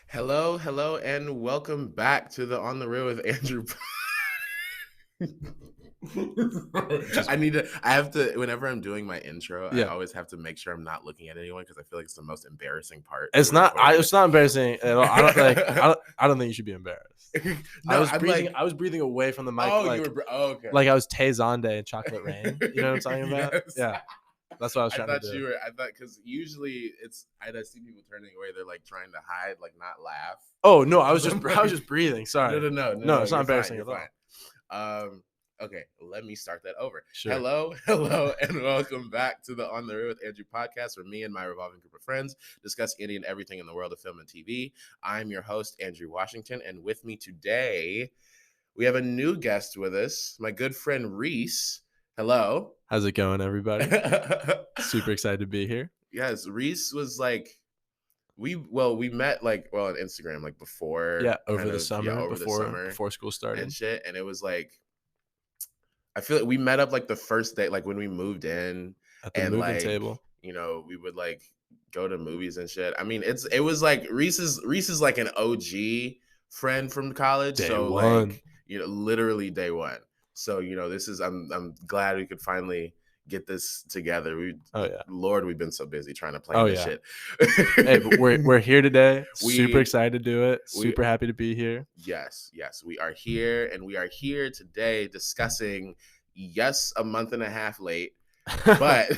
Hello, and welcome back to the On the Real with Andrew. Just I have to, whenever I'm doing my intro, I yeah. always have to make sure I'm not looking at anyone because I feel like it's the most embarrassing part It's of not. recording It's not embarrassing at all. I don't like. I don't think you should be embarrassed. it. I No, was I'm breathing. like, I was breathing away from the mic, oh, okay. like I was Tay Zonde in Chocolate Rain. You know what I'm talking about? Yes. Yeah, that's what I was I trying to thought do. you were, I thought, because usually I see people turning away, they're like trying to hide, like not laugh. Oh no, I was So just. I'm I was like, just breathing. no, Sorry. no, no, no, No, no, it's not you're fine, embarrassing you're at all. fine. Okay, let me start that over. Sure. Hello, and welcome back to the On the Road with Andrew podcast, where me and my revolving group of friends discuss any and everything in the world of film and TV. I'm your host, Andrew Washington, and with me today, we have a new guest with us, my good friend Reece. Hello. How's it going, everybody? Super excited to be here. Yes, Reece was like, we met on Instagram like before, Yeah, over the summer, over the summer before school and started. shit, and it was like, I feel like we met up like the first day, like when we moved in, At the and moving like, table. we would like go to movies and shit. I mean, it was like Reese is like an OG friend from college, Day so one. like, literally day one. So this is I'm glad we could finally get this together. Oh yeah. Lord, we've been so busy trying to plan Oh this yeah. shit. Hey, but we're here today. Super we excited to do it. we Super happy to be here. Yes, we are here, and we are here today discussing, yes, a month and a half late, but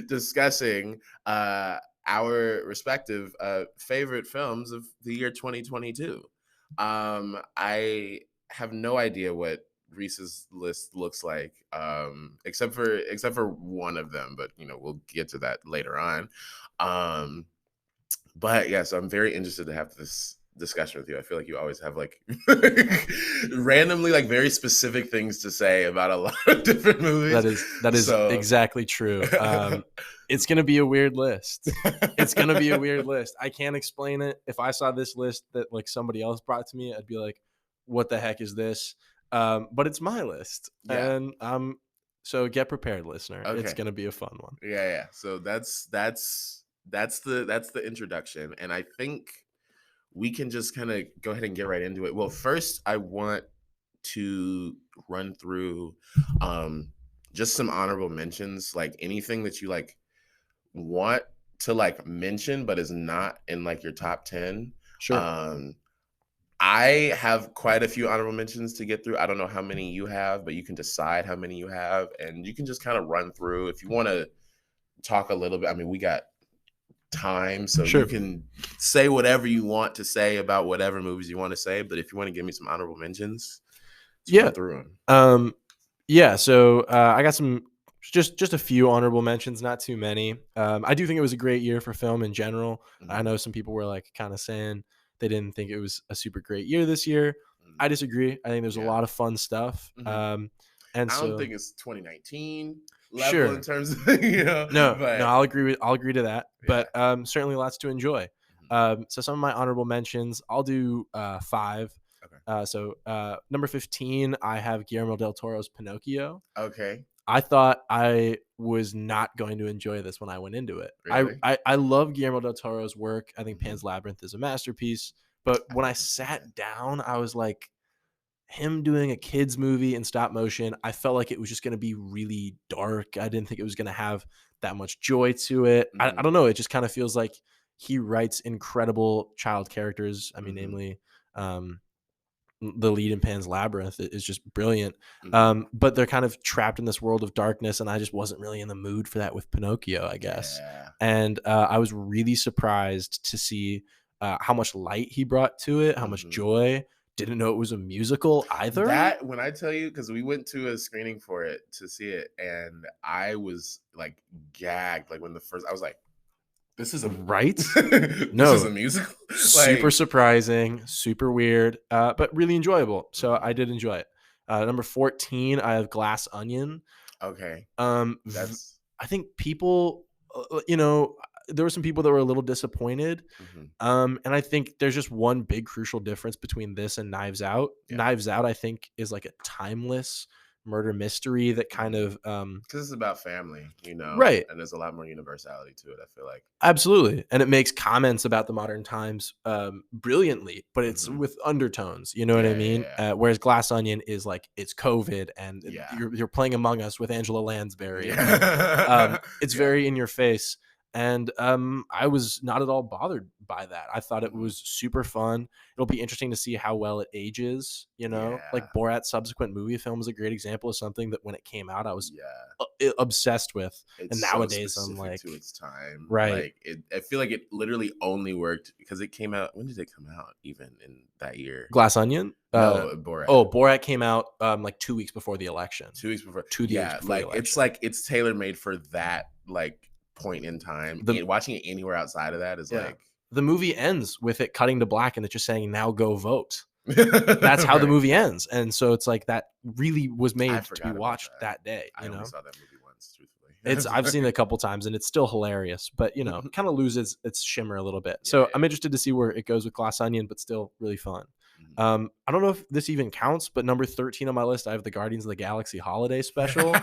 discussing our respective favorite films of the year 2022. I have no idea what Reese's list looks like, except for one of them, but we'll get to that later on. Um, but yes, I'm very interested to have this discussion with you. I feel like you always have like randomly like very specific things to say about a lot of different movies. That is So exactly true. It's gonna be a weird list. It's gonna be a weird list. I can't explain it. If I saw this list that like somebody else brought to me, I'd be like, "What the heck is this?" But it's my list, yeah. and so get prepared, listener. It's Okay. gonna be a fun one. Yeah. So that's the introduction, and I think we can just kind of go ahead and get right into it. Well, first I want to run through just some honorable mentions, like anything that you like want to like mention but is not in like your top 10. Sure. um I have quite a few honorable mentions to get through. I don't know how many you have, but you can decide how many you have, and you can just kind of run through if you want to talk a little bit. I mean, we got time, so Sure. you can say whatever you want to say about whatever movies you want to say, but if you want to give me some honorable mentions, let's run through them. Yeah, so I got some just a few honorable mentions, not too many. I do think it was a great year for film in general. I know some people were like kind of saying they didn't think it was a super great year this year. I disagree. I think there's a lot of fun stuff. And I don't so think it's 2019 level in sure. terms of No, but I'll agree to that. Yeah. But certainly lots to enjoy. So some of my honorable mentions, I'll do 5. Okay. So number 15, I have Guillermo del Toro's Pinocchio. Okay. I thought I was not going to enjoy this when I went into it. Really? I love Guillermo del Toro's work. I think Pan's Labyrinth is a masterpiece. But when I sat down, I was like, him doing a kids movie in stop motion, I felt like it was just going to be really dark. I didn't think it was going to have that much joy to it. I don't know. It just kind of feels like he writes incredible child characters. I mean, namely, the lead in Pan's Labyrinth is just brilliant. But they're kind of trapped in this world of darkness, and I just wasn't really in the mood for that with Pinocchio, I guess. Yeah. And I was really surprised to see how much light he brought to it, how much joy. Didn't know it was a musical either. That, when I tell you, because we went to a screening for it to see it, and I was like gagged. Like when I was like, this is a right? this No, is a musical. Super surprising, super weird, but really enjoyable. So I did enjoy it. Number 14, I have Glass Onion. Okay. That's I think people, there were some people that were a little disappointed. And I think there's just one big crucial difference between this and Knives Out. Yeah. Knives Out, I think, is like a timeless murder mystery that kind of because it's about family, you know, right. and there's a lot more universality to it. I feel like. Absolutely. And it makes comments about the modern times brilliantly, but it's Hmm. with undertones. You know what I Yeah, mean? yeah, Whereas Glass Onion is like, it's COVID and yeah, you're playing Among Us with Angela Lansbury. And yeah, it's yeah. very in your face. And I was not at all bothered by that. I thought it Hmm. was super fun. It'll be interesting to see how well it ages. You know, like Yeah, Borat's subsequent movie film is a great example of something that when it came out, I was yeah. obsessed with. It's And so nowadays, I'm specific like, to its time. right. Like it, I feel like it literally only worked because it came out. When did it come out? Even in that year? Glass Onion? No, Borat. Oh, Borat came out like 2 weeks before the election. 2 weeks before. 2 weeks Yeah, before the election. like it's tailor made for that like point in time. The And watching it anywhere outside of that is yeah. like The movie ends with it cutting to black and it's just saying, "Now go vote." That's how the right. movie ends. And so it's like that really was I made to be forgot about watched that. that day, I you only know? saw that movie once, I've seen it truthfully. a couple times and it's still hilarious, but you know, kind of loses its shimmer a little bit. Yeah, So I'm yeah. interested to see where it goes with Glass Onion, but still really fun. Mhm. I don't know if this even counts, but number 13 on my list, I have the Guardians of the Galaxy holiday special.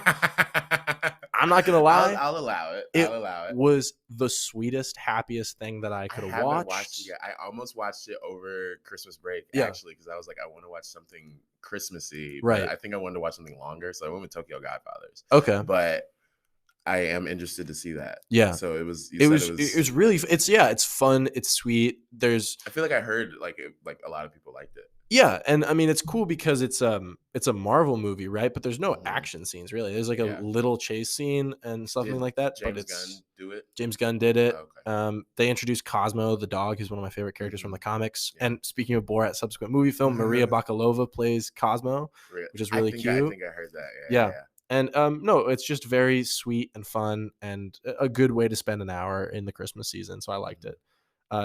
I'm not gonna lie, I'll allow it. it I'll allow it. was the sweetest, happiest thing that I I could have haven't watched it watched. yet. I almost watched it over Christmas break Yeah, actually because I was like, I want to watch something Christmassy, but right. I think I wanted to watch something longer, so I went with Tokyo Godfathers. Okay. But I am interested to see that. Yeah. So it was. You It said it was it was. was really it's yeah, it's fun, it's sweet. There's I feel like I heard like a lot of people liked it. yeah, and I mean it's cool because it's a Marvel movie, right? But there's no Hmm. action scenes really. There's like a Yeah. little chase scene and something Did like that, but James Gunn it's do it? James Gunn did it. Okay. They introduced Cosmo the dog, who's one of my favorite characters from Hmm. the comics. Yeah. And speaking of Borat's subsequent movie film, Maria Bakalova plays Cosmo, which is really I cute. think I heard that. Yeah, Yeah. yeah, And no, it's just very sweet and fun and a good way to spend an hour in the Christmas season. So I yeah. liked it.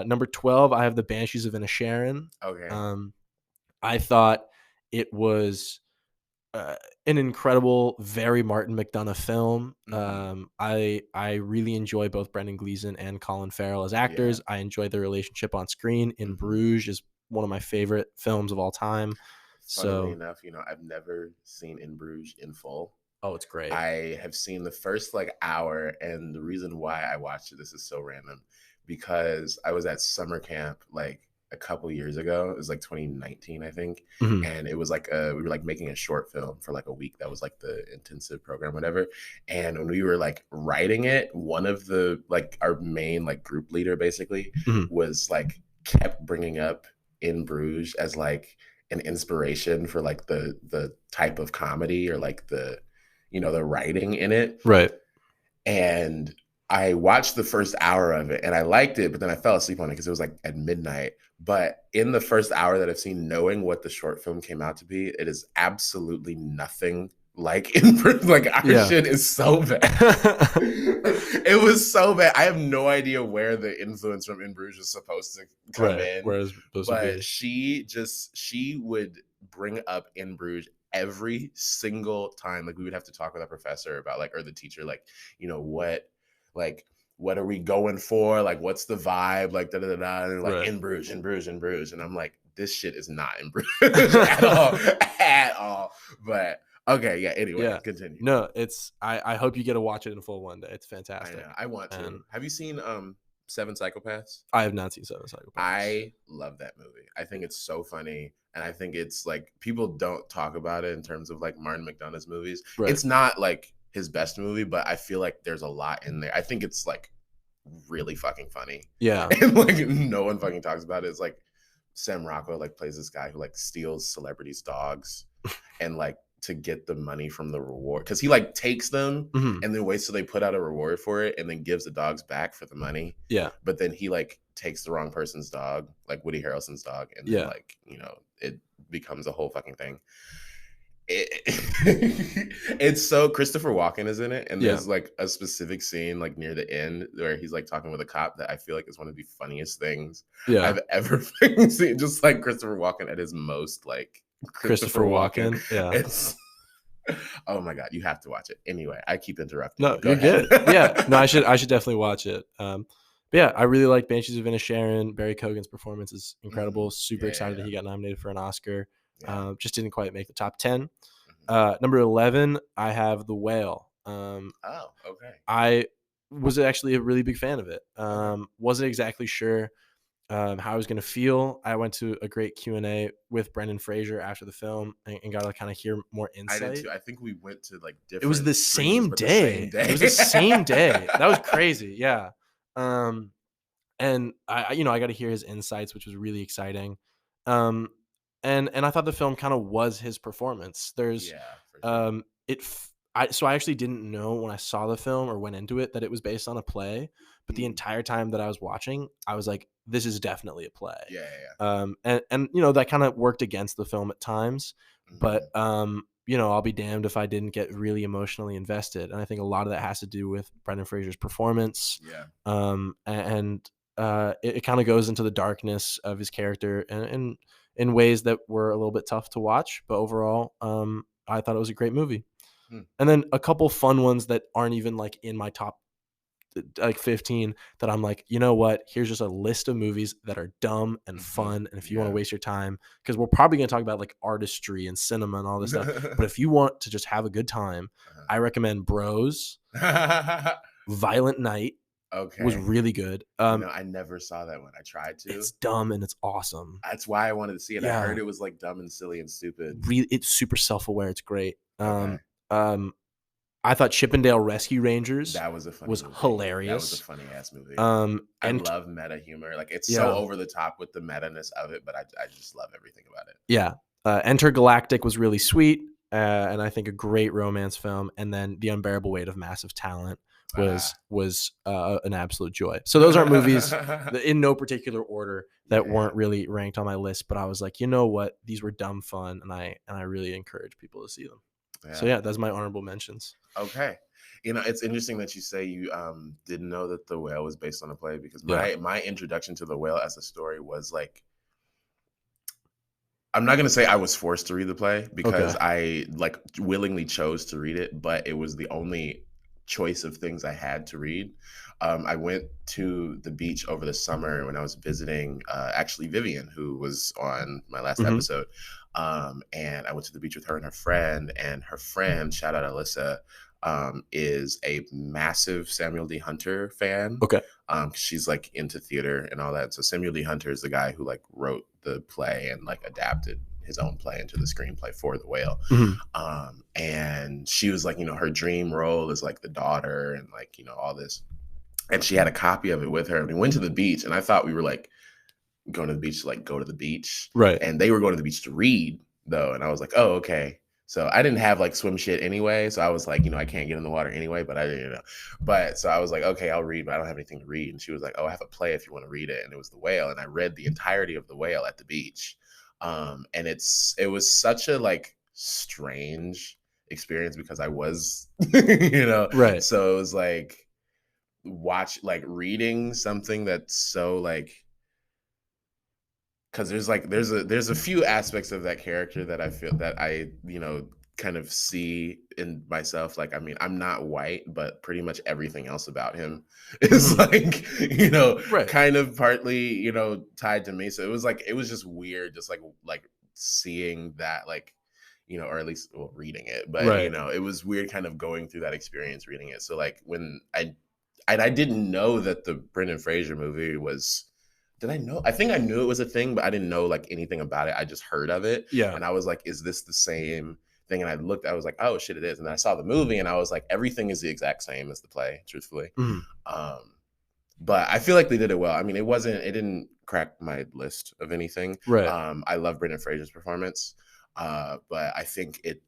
Number 12, I have the Banshees of Inisherin. Okay. Um, I thought it was uh, an incredible, very Martin McDonagh film. Hmm. I really enjoy both Brendan Gleeson and Colin Farrell as Yeah. actors. I enjoy their relationship on screen. In Hmm. Bruges is one of my favorite films of all time. Funnily So, enough, I've never seen In Bruges in full. oh, it's great. I have seen the first like hour, and the reason why I watched it, this is so random, because I was at summer camp like a couple years ago. It was like 2019, I think, Mhm. and it was like we were like making a short film for like a week. That was like the intensive program, whatever. And when we were like writing it, one of the like our main like group leader basically Mhm. was like kept bringing up In Bruges as like an inspiration for like the type of comedy or like the writing in it. Right. And I watched the first hour of it and I liked it, but then I fell asleep on it because it was like at midnight. But in the first hour that I've seen, knowing what the short film came out to be, it is absolutely nothing like in like our Yeah. shit is so bad. It was so bad. I have no idea where the influence from In Bruges was supposed to come Right. in, Where it's supposed to but be. she would bring up In Bruges every single time. Like we would have to talk with our professor about like or the teacher like like what are we going for? Like what's the vibe? Like da da da da. And like Right. In Bruges, In Bruges, In Bruges, and I'm like this shit is not In Bruges at all, at all. But okay, yeah. Anyway, Yeah. continue. No, I hope you get to watch it in full one day. It's I fantastic. know. I want to. And Have you seen Seven Psychopaths? I have not seen Seven Psychopaths. I love that movie. I think it's so funny. And I think it's like people don't talk about it in terms of like Martin McDonagh's movies. Right. It's not like his best movie, but I feel like there's a lot in there. I think it's like really fucking funny. Yeah. And like no one fucking talks about it. It's like Sam Rockwell like plays this guy who like steals celebrities' dogs and like to get the money from the reward because he like takes them Mhm. and then waits till they put out a reward for it and then gives the dogs back for the money. Yeah. But then he like takes the wrong person's dog, like Woody Harrelson's dog, and then Yeah. like it becomes a whole fucking thing. It, it's so Christopher Walken is in it, and Yeah. there's like a specific scene like near the end where he's like talking with a cop that I feel like is one of the funniest things Yeah. I've ever seen. Just like Christopher Walken at his most like Christopher Walken. Yeah. It's oh my god, you have to watch it. Anyway, I keep interrupting. No, you. Go you're ahead. good. Yeah. No, I should definitely watch it. But yeah, I really like Banshees of Inisherin. Barry Kogan's performance is incredible. Super Yeah, excited yeah, that he got nominated for an Oscar. yeah. Just didn't quite make the top 10. Number 11, I have The Whale. Oh, okay. I was actually a really big fan of it. Okay. Wasn't exactly sure how I was going to feel. I went to a great Q&A with Brendan Fraser after the film and got to kind of hear more I did insight. too. I think we went to like It was different the screenings, same but the same day. It day. was the same day. That was crazy. Yeah. Um, and I got to hear his insights, which was really exciting. Um, and I thought the film kind of was his performance. There's, Yeah, for sure. so I actually didn't know when I saw the film or went into it that it was based on a play. But the Mhm. entire time that I was watching, I was like, this is definitely a play. Yeah, yeah, And that kind of worked against the film at times. yeah. But I'll be damned if I didn't get really emotionally invested. And I think a lot of that has to do with Brendan Fraser's performance. Yeah. And it kind of goes into the darkness of his character and in ways that were a little bit tough to watch. But overall, I thought it was a great movie. Hmm. And then a couple fun ones that aren't even like in my top like 15 that I'm like, you know what? Here's just a list of movies that are dumb and fun. And if you want to Yeah. waste your time, because we're probably going to talk about like artistry and cinema and all this stuff. But if you want to just have a good time, I recommend Bros. Violent Night was Okay. really good. I never saw that one. I tried to. It's dumb and it's awesome. That's why I wanted to see it. I Yeah. heard it was like dumb and silly and stupid. It's super self-aware. It's great. Okay. I thought Chippendale Rescue Rangers That was a funny was movie. hilarious. That was a funny ass movie. I And love meta humor. Like it's Yeah. so over the top with the meta-ness of it, but I just love everything about it. yeah, Intergalactic was really sweet, and I think a great romance film. And then The Unbearable Weight of Massive Talent was an absolute joy. So those aren't movies in no particular order that weren't really ranked on my list, but I was like, you know what, these were dumb fun, and I really encourage people to see them. So yeah, that's my honorable mentions. Okay. It's interesting that you say you didn't know that The Whale was based on a play, because my introduction to The Whale as a story was like, I'm not going to say I was forced to read the play, because I like willingly chose to read it, but it was the only choice of things I had to read. I went to the beach over the summer when I was visiting actually Vivian, who was on my last episode. And I went to the beach with her and her friend, shout out Alyssa, is a massive Samuel D. Hunter fan. Okay. She's like into theater and all that. So Samuel D. Hunter is the guy who like wrote the play and like adapted his own play into the screenplay for The Whale. And she was like, her dream role is like the daughter and like, all this. And she had a copy of it with her. And we went to the beach, and I thought we were like going to the beach to like go to the beach. Right. And they were going to the beach to read though. And I was like, oh, okay. So I didn't have like swim shit anyway. So I was like, I can't get in the water anyway, but I didn't know. But so I was like, okay, I'll read, but I don't have anything to read. And she was like, oh, I have a play if you want to read it. And it was The Whale. And I read the entirety of The Whale at the beach. And it was such a like strange experience, because I was, Right. So it was like reading something that's so like, because there's a few aspects of that character that I feel that I kind of see in myself. Like, I mean, I'm not white, but pretty much everything else about him is like kind of partly tied to me. So it was just weird, just like seeing that, like, or at least reading it, but it was weird kind of going through that experience reading it. So like when I didn't know that the Brendan Fraser movie was. Did I know? I think I knew it was a thing, but I didn't know like anything about it. I just heard of it. Yeah. And I was like, is this the same thing? And I was like, oh shit, it is. And then I saw the movie, and I was like, everything is the exact same as the play, truthfully. But I feel like they did it well. I mean, it didn't crack my list of anything. Right. I love Brendan Fraser's performance. But I think it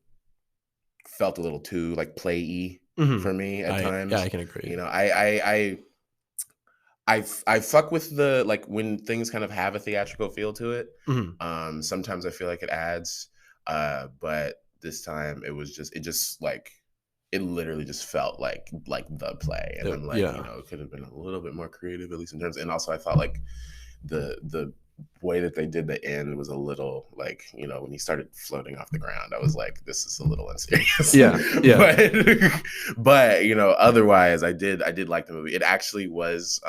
felt a little too like play-y for me at times. Yeah, I can agree. I fuck with the like when things kind of have a theatrical feel to it. Sometimes I feel like it adds, but this time it literally just felt like the play, and I'm like, it could have been a little bit more creative, at least in terms. And also I thought like the way that they did the end was a little like, when he started floating off the ground, I was like, this is a little unserious. Yeah. but otherwise I did like the movie. It actually was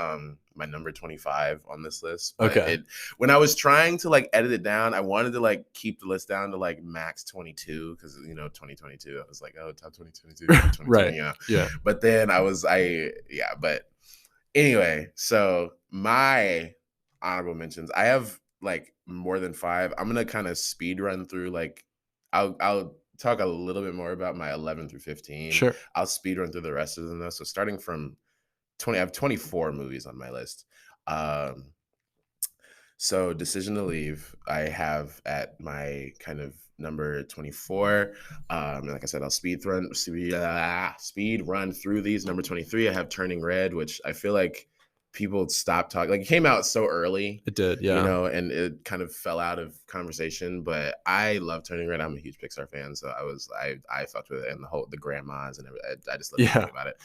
my number 25 on this list. But Okay. when I was trying to like edit it down, I wanted to like keep the list down to like max 22 because 2022. I was like, oh, top 2022, 2020, Right. Yeah. But then but anyway, so my honorable mentions, I have like more than 5. I'm gonna kind of speed run through like I'll talk a little bit more about my 11 through 15. Sure. I'll speed run through the rest of them though. So starting from 20, I have 24 movies on my list. Um, so Decision to Leave, I have at my kind of number 24. And like I said, I'll speed run through these. Number 23, I have Turning Red, which I feel like people stopped talking. Like it came out so early, It did. Yeah. and it kind of fell out of conversation. But I love Turning Red. I'm a huge Pixar fan, so I fucked with it, and the grandmas and everything. I just love everything about it.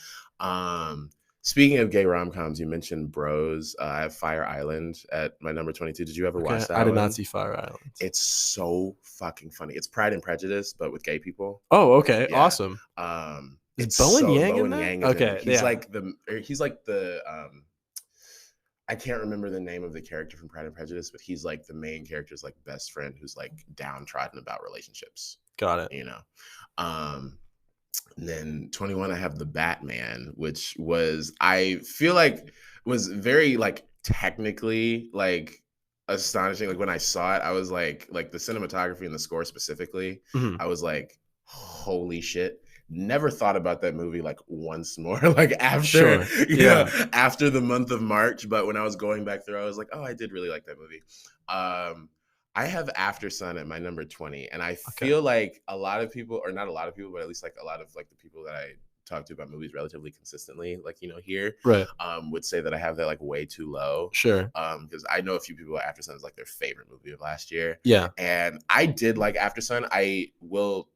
Speaking of gay rom-coms, you mentioned Bros. I have Fire Island at my number 22. Did you ever watch that I did one? not see Fire Island. It's so fucking funny. It's Pride and Prejudice, but with gay people. Oh, okay. Yeah. Awesome. It's Bowen Yang in Bowen that? Yang is in Okay, it. He's yeah. like the I can't remember the name of the character from Pride and Prejudice, but he's like the main character's like best friend who's like downtrodden about relationships. Got it. And then 21, I have the Batman, which I feel like was very like technically like astonishing. Like when I saw it, I was like the cinematography and the score specifically, I was like, holy shit. Never thought about that movie like once more, like after after the month of March. But when I was going back through, I was like, oh, I did really like that movie. I have After Sun at my number 20, and I feel like a lot of people, or not a lot of people, but at least like a lot of like the people that I talk to about movies relatively consistently, like here, would say that I have that like way too low. Sure. Because I know a few people After Sun is like their favorite movie of last year. Yeah. And I did like After Sun. I will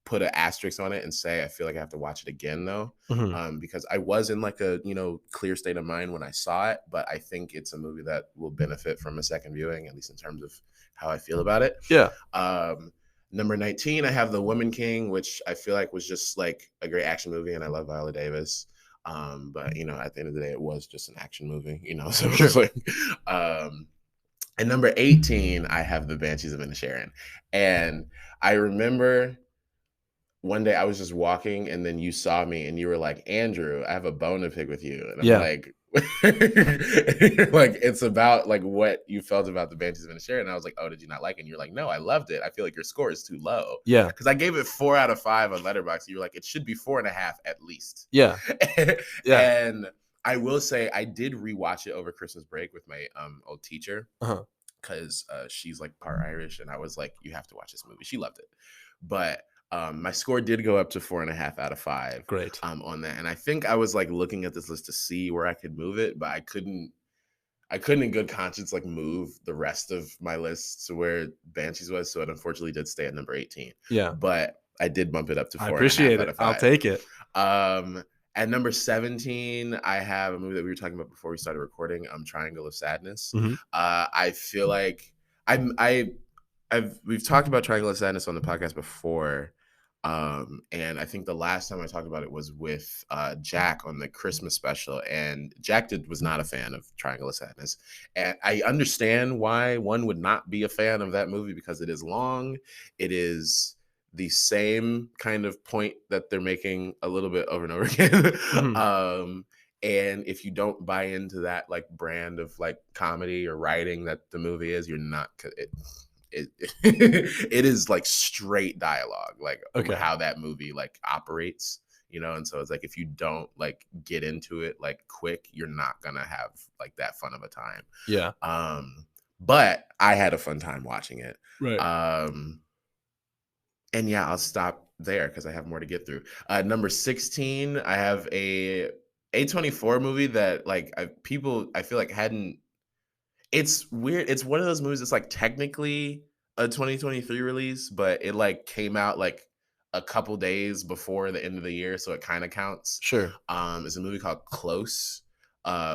put an asterisk on it and say I feel like I have to watch it again though, because I was in like a clear state of mind when I saw it, but I think it's a movie that will benefit from a second viewing, at least in terms of how I feel about it. Yeah. Number 19, I have The Woman King, which I feel like was just like a great action movie, and I love Viola Davis. But at the end of the day, it was just an action movie, so it's like. And number 18, I have The Banshees of Inisherin, and I remember one day I was just walking and then you saw me and you were like, Andrew, I have a bone to pick with you. And I'm like, like, it's about like what you felt about The Banshees of Inisherin. And I was like, oh, did you not like it? And you're like, no, I loved it. I feel like your score is too low. Yeah. Because I gave it 4 out of 5 on Letterboxd. You were like, it should be 4.5 at least. Yeah. And I will say I did rewatch it over Christmas break with my old teacher. Because she's like part Irish. And I was like, you have to watch this movie. She loved it. But my score did go up to 4.5 out of 5. Great. On that, and I think I was like looking at this list to see where I could move it, but I couldn't in good conscience like move the rest of my list to where Banshees was, so it unfortunately did stay at number 18. Yeah, but I did bump it up to 4.5 I appreciate out it. of 5. I'll take it. At number 17, I have a movie that we were talking about before we started recording. Triangle of Sadness. I feel like we've talked about Triangle of Sadness on the podcast before. And I think the last time I talked about it was with Jack on the Christmas special, and Jack was not a fan of Triangle of Sadness. And I understand why one would not be a fan of that movie, because it is long. It is the same kind of point that they're making a little bit over and over again. And if you don't buy into that like brand of like comedy or writing that the movie is, you're not it is like straight dialogue, like how that movie like operates, and so it's like if you don't like get into it like quick, you're not gonna have like that fun of a time. But I had a fun time watching it. And yeah, I'll stop there because I have more to get through. Number 16, I have a A24 movie that like I feel like hadn't. It's weird. It's one of those movies that's like technically a 2023 release, but it like came out like a couple days before the end of the year, so it kind of counts. Sure. It's a movie called Close,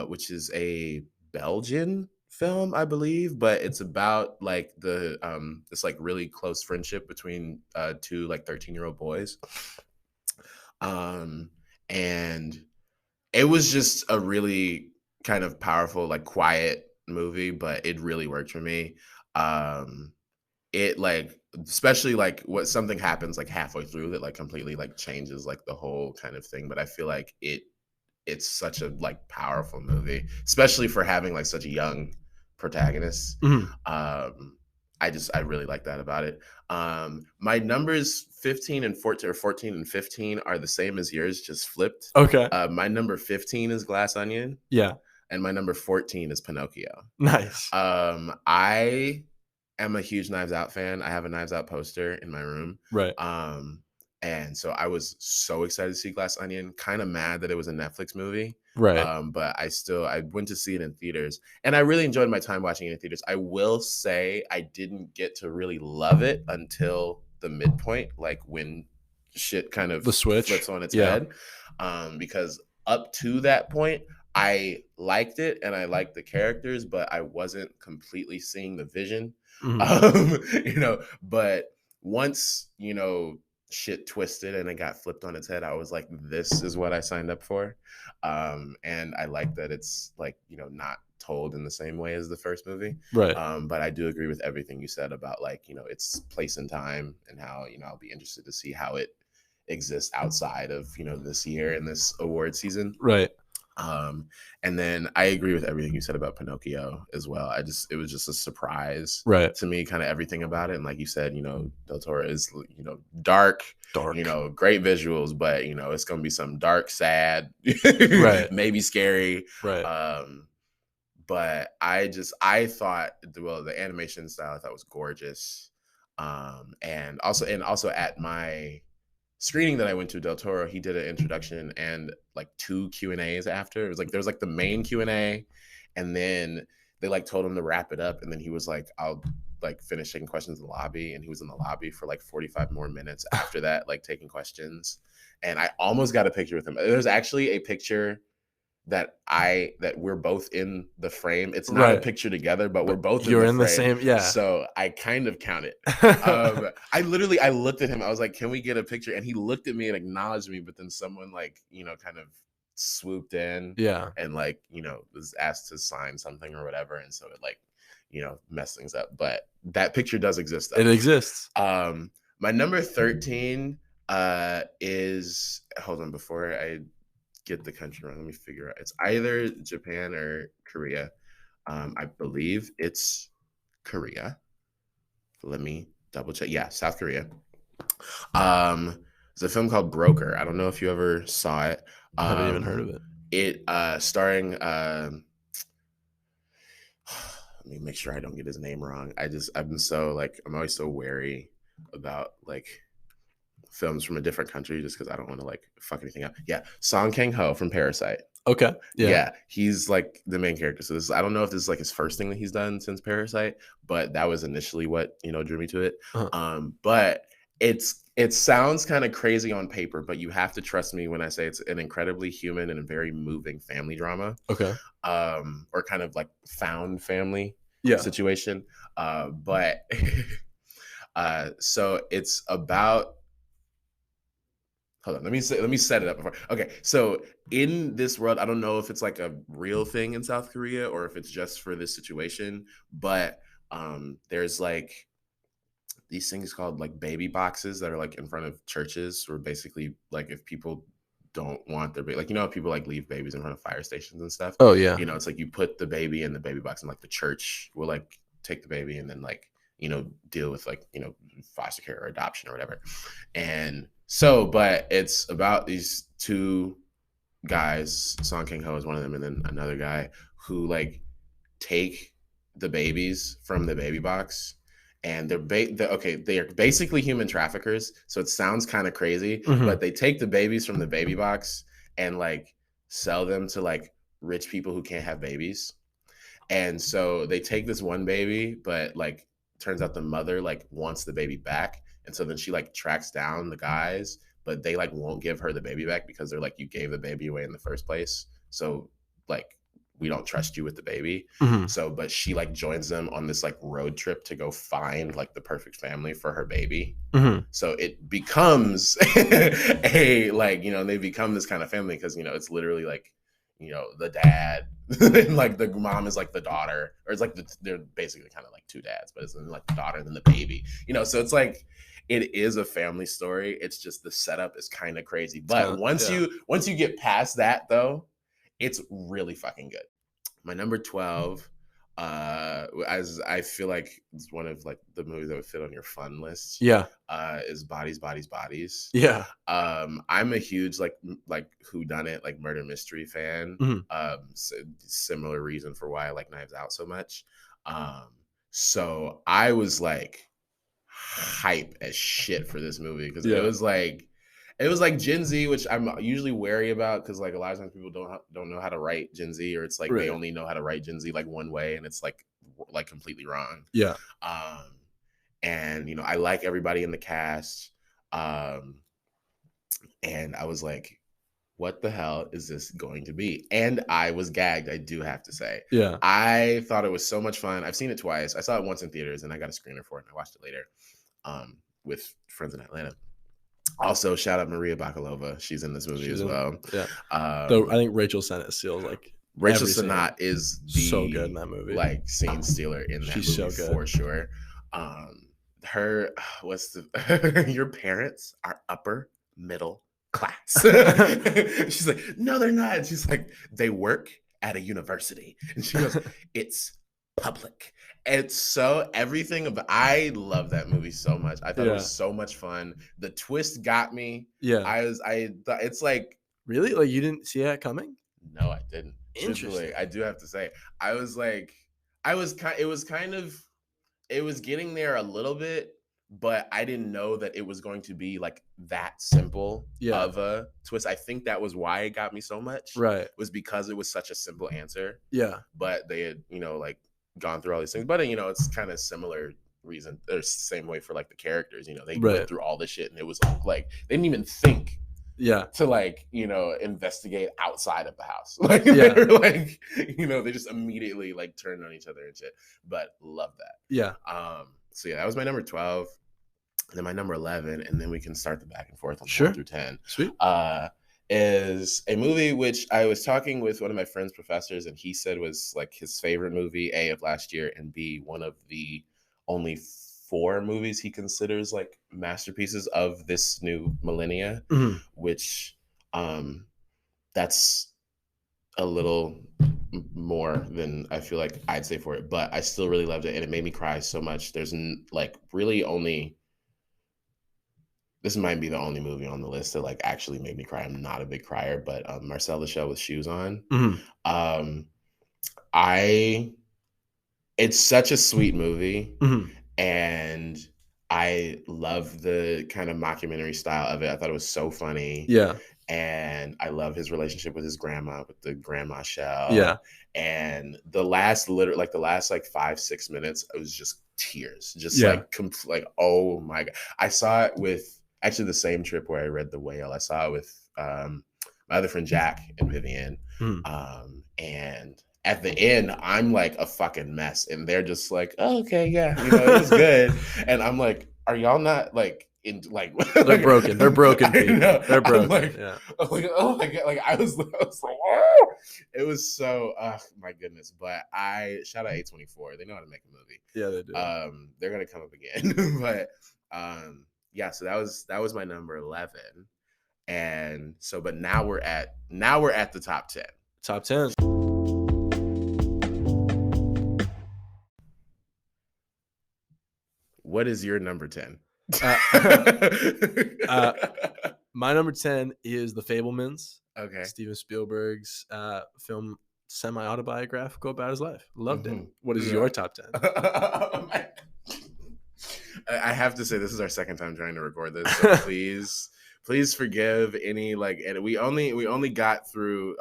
which is a Belgian film, I believe, but it's about like the this like really close friendship between 2 like 13-year-old boys. And it was just a really kind of powerful, like quiet movie, but it really worked for me. Um, it like especially like what something happens like halfway through that like completely like changes like the whole kind of thing. But I feel like it's such a like powerful movie, especially for having like such a young protagonist. Mhm. Um, I really like that about it. My numbers 15 and 14 or 14 and 15 are the same as yours, just flipped. Okay. My number 15 is Glass Onion, Yeah. and my number 14 is Pinocchio. Nice. I am a huge Knives Out fan. I have a Knives Out poster in my room. Right. Um, and so I was so excited to see Glass Onion, kind of mad that it was a Netflix movie. Right. But I went to see it in theaters and I really enjoyed my time watching it in theaters. I will say I didn't get to really love it until the midpoint, like when shit kind of The switch. flips on its Yeah. head. Because up to that point, I liked it and I liked the characters, but I wasn't completely seeing the vision. Mhm. But once, shit twisted and it got flipped on its head, I was like, this is what I signed up for. And I like that it's like, not told in the same way as the first movie. Right. But I do agree with everything you said about like, its place and time and how, I'll be interested to see how it exists outside of, this year and this award season. Right. Um, and then I agree with everything you said about Pinocchio as well. It was just a surprise Right. to me, kind of everything about it. And like you said, Del Toro is, dark, Dark. great visuals, but it's gonna be some dark, sad, Right. maybe scary. Right. But I thought the animation style I thought was gorgeous. And also at my screening that I went to, Del Toro, he did an introduction and like 2 Q&As after. It was like there was like the main Q&A, and then they like told him to wrap it up, and then he was like, I'll like finish taking questions in the lobby, and he was in the lobby for like 45 more minutes after that, like taking questions. And I almost got a picture with him. There's actually a picture that we're both in the frame. It's not a Right. picture together, but we're But both in you're the in the frame. same. Yeah. So I kind of count it. I looked at him. I was like, "Can we get a picture?" And he looked at me and acknowledged me. But then someone like kind of swooped in Yeah. and like was asked to sign something or whatever, and so it like messed things up. But that picture does exist though. It exists. My number 13 is, hold on, before I get the country wrong. Let me figure out. It's either Japan or Korea. I believe it's Korea. Let me double check. Yeah, South Korea. It's a film called Broker. I don't know if you ever saw it. Haven't even heard of it. It starring. Let me make sure I don't get his name wrong. I'm always so wary about like films from a different country just because I don't want to like fuck anything up. Yeah, Song Kang Ho from Parasite. Okay. Yeah, he's like the main character. So I don't know if this is like his first thing that he's done since Parasite, but that was initially what drew me to it. But it sounds kind of crazy on paper, but you have to trust me when I say it's an incredibly human and a very moving family drama. Okay. Or kind of like found family Yeah. situation. But so it's about. Hold on, let me set it up before. Okay, so in this world, I don't know if it's like a real thing in South Korea or if it's just for this situation, but there's like these things called like baby boxes that are like in front of churches, where basically like if people don't want their baby, like people like leave babies in front of fire stations and stuff. Oh yeah. It's like you put the baby in the baby box, and like the church will like take the baby and then like deal with like foster care or adoption or whatever. And so, but it's about these 2 guys. Song Kang Ho is one of them, and then another guy who like take the babies from the baby box, and they are basically human traffickers. So it sounds kind of crazy, but they take the babies from the baby box and like sell them to like rich people who can't have babies. And so they take this one baby, but like turns out the mother like wants the baby back. And so then she like tracks down the guys, but they like won't give her the baby back because they're like, you gave the baby away in the first place. So like we don't trust you with the baby. So, but she like joins them on this like road trip to go find like the perfect family for her baby. So it becomes a like, they become this kind of family because, it's literally like, the dad, and like the mom is like the daughter, or it's like they're basically kind of like two dads, but it's like the daughter and then the baby. So it's like it is a family story. It's just the setup is kind of crazy. But once you get past that though, it's really fucking good. My number 12, as I feel like it's one of like the movies that would fit on your fun list. Yeah. Is Bodies, Bodies, Bodies. Yeah. I'm a huge like whodunit, like murder mystery fan. So similar reason for why I like Knives Out so much. So I was like hype as shit for this movie because it was like Gen Z, which I'm usually wary about because like a lot of times people don't know how to write Gen Z, or it's like they only know how to write Gen Z like one way, and it's like completely wrong. Yeah. And I like everybody in the cast. And I was like, what the hell is this going to be? And I was gagged, I do have to say. Yeah. I thought it was so much fun. I've seen it twice. I saw it once in theaters and I got a screener for it and I watched it later with friends in Atlanta. Also, shout out Maria Bakalova. She's in this movie as well. Yeah. Though I think Rachel Sennett steals like Rachel Sennett is so good in that movie. Like scene stealer in that movie so good. For sure. Her your parents are upper middle class. She's like, no, they're not. She's like, they work at a university. And she goes, it's public. It's so everything about. I love that movie so much. I thought it was so much fun. The twist got me. Yeah. I thought it's like, really, like you didn't see that coming? No, I didn't. Interesting. I do have to say, it was getting there a little bit, but I didn't know that it was going to be like that simple of a twist. I think that was why it got me so much. Right. Was because it was such a simple answer. Yeah. But they had, like gone through all these things. But it's kind of similar reason. There's the same way for like the characters. They went through all this shit, and it was like they didn't even think. To like, investigate outside of the house. Like they were like, they just immediately like turned on each other and shit. But love that. Yeah. So that was my number 12. And then my number 11, and then we can start the back and forth on 1 through 10. Sweet. Is a movie which I was talking with one of my friend's professors, and he said was like his favorite movie, A, of last year, and B, one of the only 4 movies he considers like masterpieces of this new millennia, which that's a little more than I feel like I'd say for it, but I still really loved it, and it made me cry so much. There's like really only, this might be the only movie on the list that like actually made me cry. I'm not a big crier, but Marcel the Shell with Shoes On. It's such a sweet movie. And I love the kind of mockumentary style of it. I thought it was so funny. Yeah. And I love his relationship with his grandma, with the grandma shell. Yeah. And the last 5-6 minutes, it was just tears. Just like, oh my God. I saw it with actually the same trip where I read The Whale. I saw it with my other friend Jack and Vivian. And at the end, I'm like a fucking mess, and they're just like, oh, okay, yeah, it was good. And I'm like, are y'all not like in like? They're broken. They're broken. They're broken. I'm like, oh my God! Like I was like, oh! It was so, my goodness. But I shout out A24. They know how to make a movie. Yeah, they do. They're gonna come up again. But yeah. So that was my number 11. And so, but now we're at the top 10. Top 10. What is your number 10? My number 10 is The Fabelmans. Okay. Steven Spielberg's film, semi-autobiographical about his life. Loved it. What is your top 10? I have to say, this is our second time trying to record this, so please forgive any and we only got through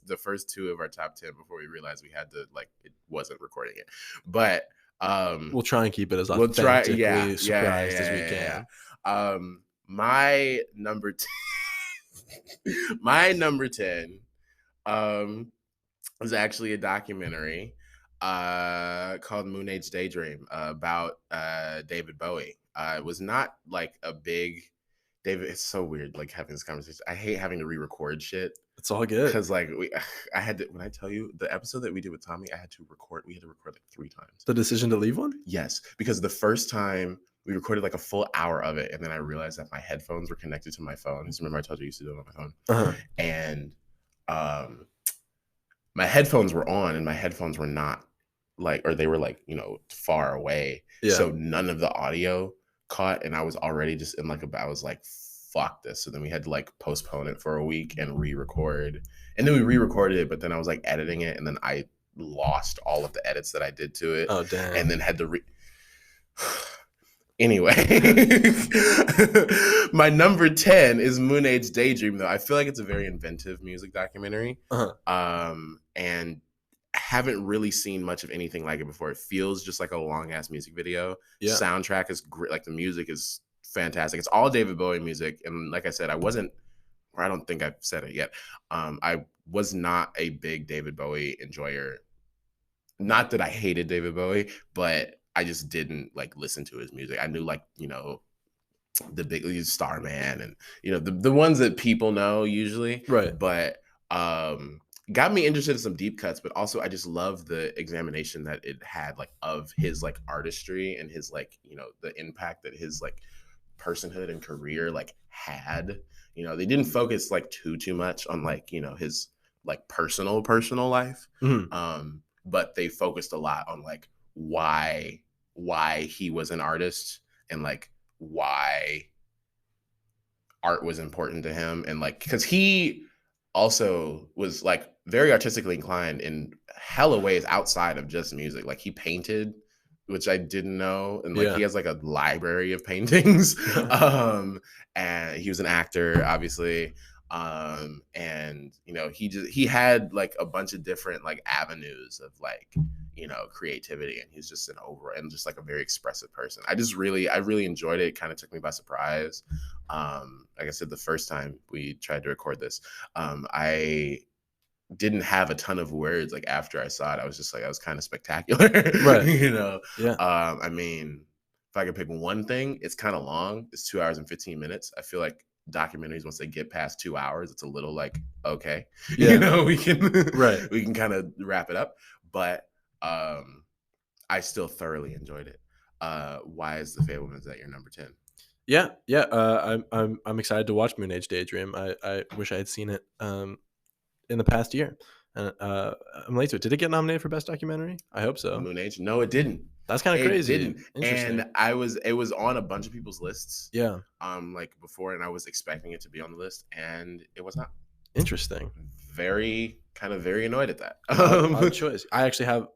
the first 2 of our top 10 before we realized we had to it wasn't recording it. But we'll try and keep it as authentically surprised as we can. My number 10 was actually a documentary called Moon Age Daydream about David Bowie. It was not like a big David. It's so weird like having this conversation. I hate having to re-record shit. It's all good. Because like I had to, when I tell you the episode that we did with Tommy, we had to record like 3 times. The decision to leave one? Yes, because the first time we recorded like a full hour of it, and then I realized that my headphones were connected to my phone. Because remember I told you I used to do it on my phone, and my headphones were on, and my headphones were not like, or they were like far away, so none of the audio caught, and I was already just in like I was like, fuck this. So then we had to like postpone it for a week and re-record, and then we re-recorded it, but then I was like editing it, and then I lost all of the edits that I did to it. Oh damn. And then had to anyway. My number 10 is Moon Age Daydream, though. I feel like it's a very inventive music documentary. And I haven't really seen much of anything like it before. It feels just like a long ass music video. Soundtrack is great. Like the music is fantastic. It's all David Bowie music. And like I said, I don't think I've said it yet. I was not a big David Bowie enjoyer. Not that I hated David Bowie, but I just didn't like listen to his music. I knew like, the big Starman and the ones that people know usually. Right. But got me interested in some deep cuts, but also I just love the examination that it had like of his like artistry and his like, the impact that his like personhood and career like had. They didn't focus like too much on like, his like personal life. But they focused a lot on like why he was an artist and like why art was important to him, and like because he also was like very artistically inclined in hella ways outside of just music. Like he painted, which I didn't know, and like he has like a library of paintings. And he was an actor, obviously. And he had like a bunch of different like avenues of like creativity, and he's just just like a very expressive person. I really enjoyed it. It kind of took me by surprise. Like I said, the first time we tried to record this, I didn't have a ton of words. Like after I saw it, I was just like, I was kind of spectacular. Right. I mean, if I could pick one thing, it's kind of long. It's 2 hours and 15 minutes. I feel like documentaries, once they get past 2 hours, it's a little like, okay, we can kind of wrap it up. But I still thoroughly enjoyed it. Why is The Fabelmans at your number 10? Yeah. I'm excited to watch Moon Age Daydream. I wish I had seen it in the past year. And I'm late to it. Did it get nominated for Best Documentary? I hope so. Moon Age? No, it didn't. That's kind of crazy. It didn't. And it was on a bunch of people's lists. Yeah. Like before, and I was expecting it to be on the list, and it was not. Interesting. Very annoyed at that. Odd choice. I actually have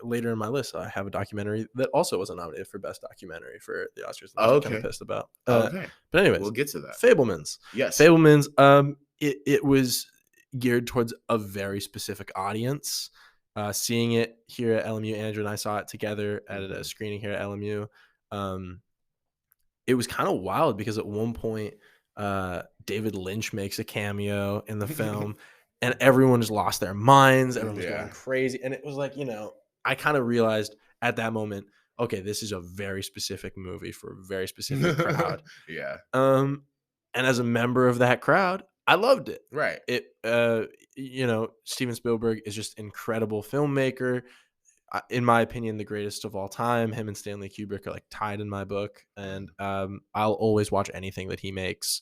later in my list, I have a documentary that also wasn't nominated for Best Documentary for the Oscars. That I'm kind of pissed about. Okay. But anyways, we'll get to that. Fabelmans. Yes. Fabelmans. It was geared towards a very specific audience. Seeing it here at LMU, Andrew and I saw it together at a screening here at LMU. It was kind of wild because at one point, David Lynch makes a cameo in the film, and everyone just lost their minds. Everyone was going crazy, and it was like, I kind of realized at that moment, okay, this is a very specific movie for a very specific crowd. And as a member of that crowd, I loved it. Right. Steven Spielberg is just incredible filmmaker. In my opinion, the greatest of all time. Him and Stanley Kubrick are like tied in my book, and I'll always watch anything that he makes.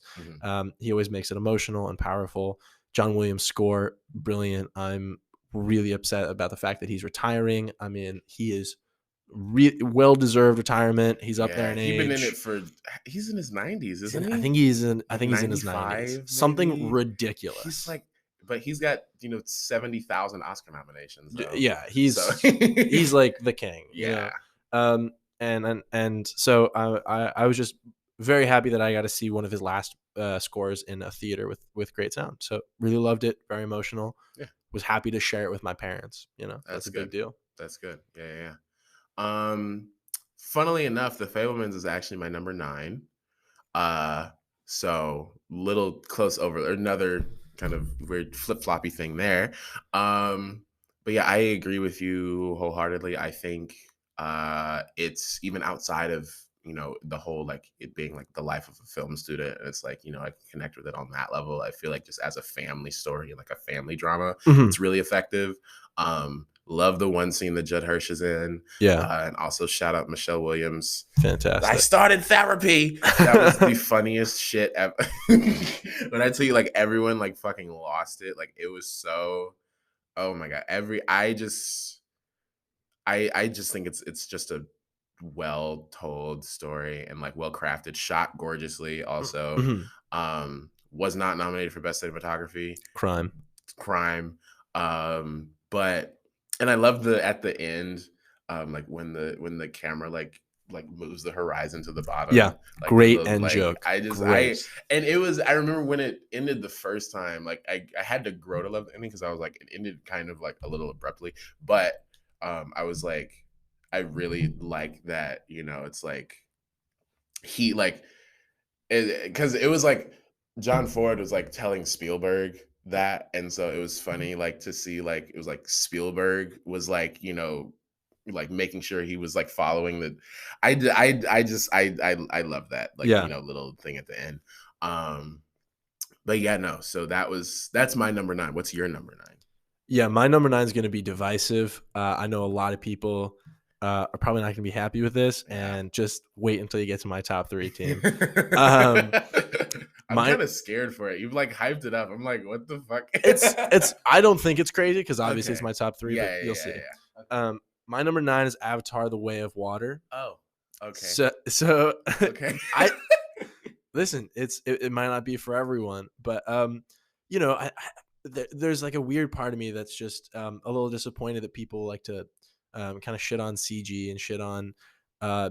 He always makes it emotional and powerful. John Williams' score, brilliant. I'm really upset about the fact that he's retiring. I mean, he is well-deserved retirement. He's up there in age. He's in his 90s, isn't he? I think he's in his 90s. Maybe? Something ridiculous. He's like, but he's got 70,000 Oscar nominations. Though. Yeah, he's like the king. Yeah. And so I was just very happy that I got to see one of his last scores in a theater with great sound. So really loved it. Very emotional. Yeah. Was happy to share it with my parents. That's a big deal. That's good. Yeah. Funnily enough, The Fabelmans is actually my number 9. So little close over, another kind of weird flip-floppy thing there. But yeah, I agree with you wholeheartedly. I think it's even outside of the whole like it being like the life of a film student, and it's like I can connect with it on that level. I feel like just as a family story and like a family drama, Mhm. it's really effective. Love the one scene that Judd Hirsch is in, Yeah. and also shout out Michelle Williams. I Fantastic. started therapy. That was the funniest shit ever. When I tell you, like everyone like fucking lost it. Like it was so. Oh my god. I just think it's just a well told story and like well crafted, shot gorgeously. Also, Mhm. was not nominated for best cinematography. Crime. Crime. But and I love the at the end, like when the camera like moves the horizon to the Yeah. bottom, like in Great the end like joke. I just Great. and it was I remember when it ended the first time, like I had to grow to love the ending because I was like it ended kind of like a little abruptly, but I was like I really like that, it's like he like because it was like John Ford was like telling Spielberg that, and so it was funny like to see like it was like Spielberg was like like making sure he was like following the. I just I love that like Yeah. little thing at the end. Um, but yeah, no. So that's my number 9. What's your number Yeah, my number 9 is gonna be divisive. I know a lot of people, are probably not gonna be happy with this, 9? Yeah. and just wait until you get to my top 3 team. Um, I'm my kind of scared for it. You've like hyped it up. I'm like, what the fuck? it's I don't think it's crazy because obviously it's Okay. my top 3, but Yeah, yeah, you'll yeah, see. yeah. Okay. My number 9 is Avatar: The Way of Water. Oh, okay. So Okay. I listen, it might not be for everyone, but there's like a weird part of me that's just a little disappointed that people like to kind of shit on CG and shit on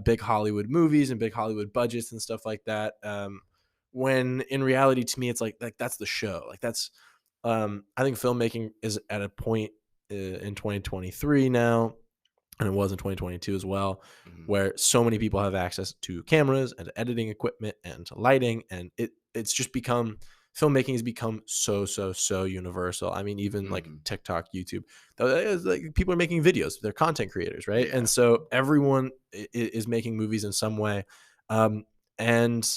big Hollywood movies and big Hollywood budgets and stuff like that. When in reality, to me, it's like that's the show. Like that's I think filmmaking is at a point in 2023 now, and it was in 2022 as well, Mhm. where so many people have access to cameras and editing equipment and to lighting, and it's just become filmmaking has become so universal. I mean, even like Mhm. TikTok, YouTube, like people are making videos. They're content creators, right? Yeah. And so everyone is making movies in some way, um, and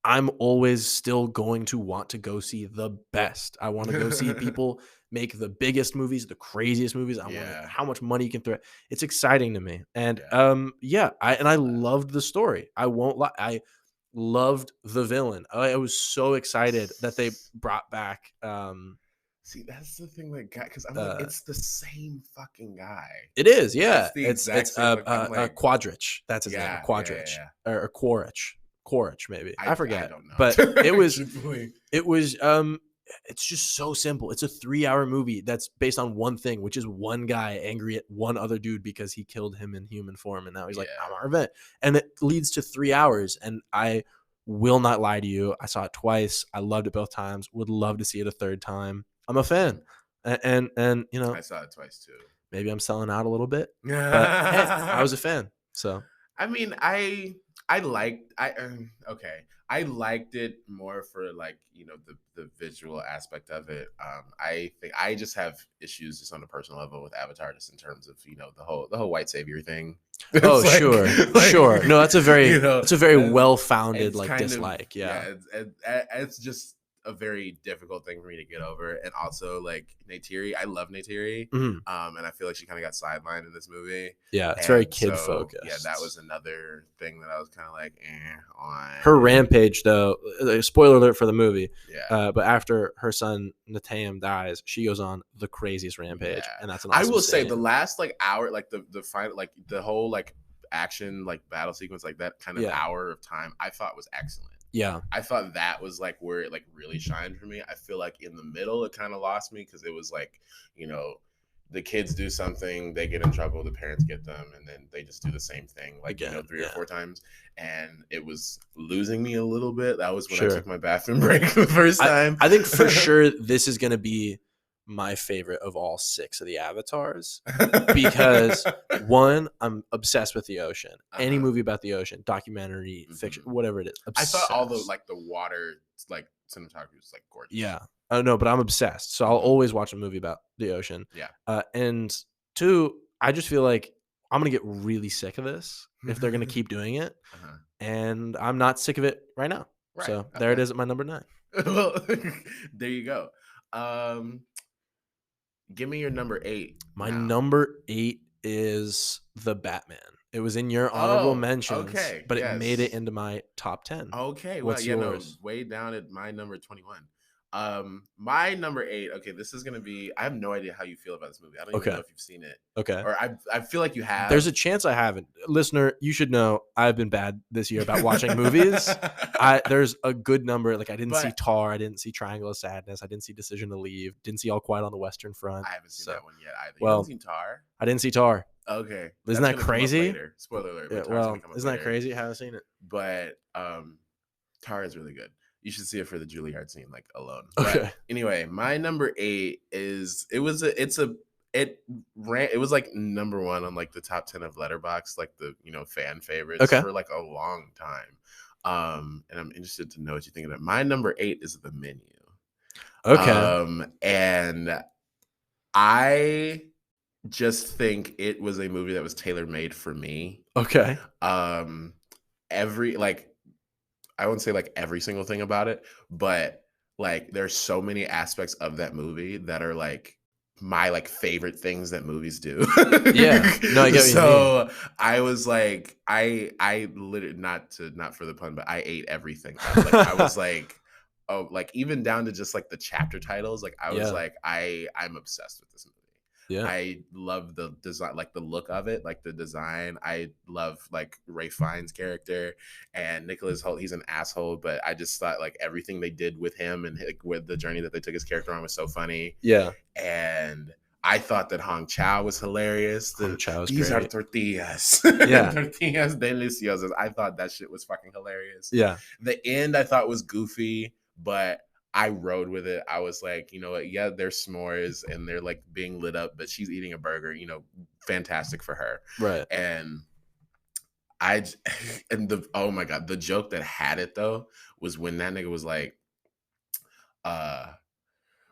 I'm always still going to want to go see the best. I want to go see people make the biggest movies, the craziest movies. I want to Yeah. how much money you can throw. It's exciting to me. And Yeah. yeah, I I feel that. loved the story. I won't lie. I loved the villain. I was so excited that they brought back See, that's the thing that got because I'm like, uh it's the same fucking guy. it is, yeah. It's the It's exact same. Like, I'm like, Quadrich. That's his name. yeah, yeah, yeah, Quadrich. yeah. Or Quaritch. Quaritch, maybe. I I forget. don't But know. it was Truthfully. It was it's just so simple. It's a 3-hour movie that's based on one thing, which is one guy angry at one other dude because he killed him in human form, and now he's like, I'm Yeah. our revenge. And it leads to 3 hours. And I will not lie to you. I saw it twice. I loved it both times. Would love to see it a third time. I'm a fan. Mhm. And I saw it twice too. maybe I'm selling out a little bit. But hey, I was a fan. So I mean, I liked okay. I liked it more for like the visual aspect of it. I think I just have issues just on a personal level with Avatar, just in terms of the whole white savior thing. oh It's sure. like Sure. No, that's a very that's, well founded it's like kind of dislike. yeah. Yeah. It's just a very difficult thing for me to get over, and also like Neytiri. I love Neytiri, Mhm. and I feel like she kind of got sidelined in this movie. Yeah, it's very And kid so, yeah, that was focused. another thing that I was kind of like, Her on. rampage, though, spoiler alert for the movie, Yeah. but after her son Natayam dies, she goes on the craziest rampage, Yeah. and that's an I awesome will say the scene. last like hour, like the final, like the whole like action, like battle sequence, like that kind of Yeah, hour of time, I thought was excellent. yeah, I thought that was like where it like really shined for me. I feel like in the middle it kind of lost me because it was like, you know, the kids do something, they get in trouble, the parents get them, and then they just do the same thing like, again, 3 or yeah, 4 times. And it was losing me a little bit. That was when I took sure. my bathroom break the first I time. I think for sure this is gonna be my favorite of all 6 of the Avatars because, 1, I'm obsessed with the ocean. Any Uh-huh. movie about the ocean, documentary, fiction, Hmm. whatever it is, I thought all the obsessed. like the water like cinematography was like gorgeous. Yeah. Oh, no, but I'm obsessed, so I'll Hmm. always watch a movie about the ocean. Yeah. And 2, I just feel like I'm gonna get really sick of this, if they're gonna keep doing it, Uh-huh. and I'm not sick of it right now. Right. So there it Okay. is at my number 9. Well, there you go. Um, give me your number 8 My now. number 8 is The Batman. It was in your honorable Oh, mentions, okay. but it made it Yes. into my top 10. Okay. Well, What's yeah, no, yours? way down at my number 21. My number 8, okay, this is gonna be, I have no idea how you feel about this movie. I don't even know Okay. if you've seen it. Okay. Or I feel like you There's have. a chance I haven't. Listener, you should know I've been bad this year about watching movies. There's a good number. Like I didn't see But Tar, I didn't see Triangle of Sadness, I didn't see Decision to Leave, didn't see All Quiet on the Western Front. I haven't seen So, that one yet either. You haven't well, seen Tar? I didn't see Tar. Okay. Isn't That's that gonna come up crazy? later. Spoiler alert, Yeah, but Tar's gonna well, come up isn't that later. crazy? I haven't seen it. But Tar is really good. You should see it for the Juilliard scene, like alone. Okay. But anyway, my number 8 is it was like number 1 on like the top 10 of Letterboxd, like the fan favorites Okay. for like a long time. And I'm interested to know what you think of that. My number 8 is The Menu. Okay. And I just think it was a movie that was tailor made for me. Okay. Every like I wouldn't say like every single thing about it, but like there's so many aspects of that movie that are like my like favorite things that movies do. Yeah. No, I get what you mean. So I was like, I literally not for the pun, but I ate everything up. Like I was like, oh, like even down to just like the chapter titles. Like I was Yeah. like, I'm obsessed with this movie. Yeah. I love the design, like the look of it, like the design. I love like Ray Fiennes' character and Nicholas Hoult. He's an asshole, but I just thought like everything they did with him and like, with the journey that they took his character on was so funny. Yeah. And I thought that Hong Chow was hilarious. Hong Chow is These are great. tortillas. Yeah. Tortillas deliciosas. I thought that shit was fucking hilarious. Yeah. The end I thought was goofy, but I rode with it. I was like, you know what? Yeah, they're s'mores and they're like being lit up, but she's eating a burger. Fantastic for her. Right. And oh my god, the joke that had it though was when that nigga was like,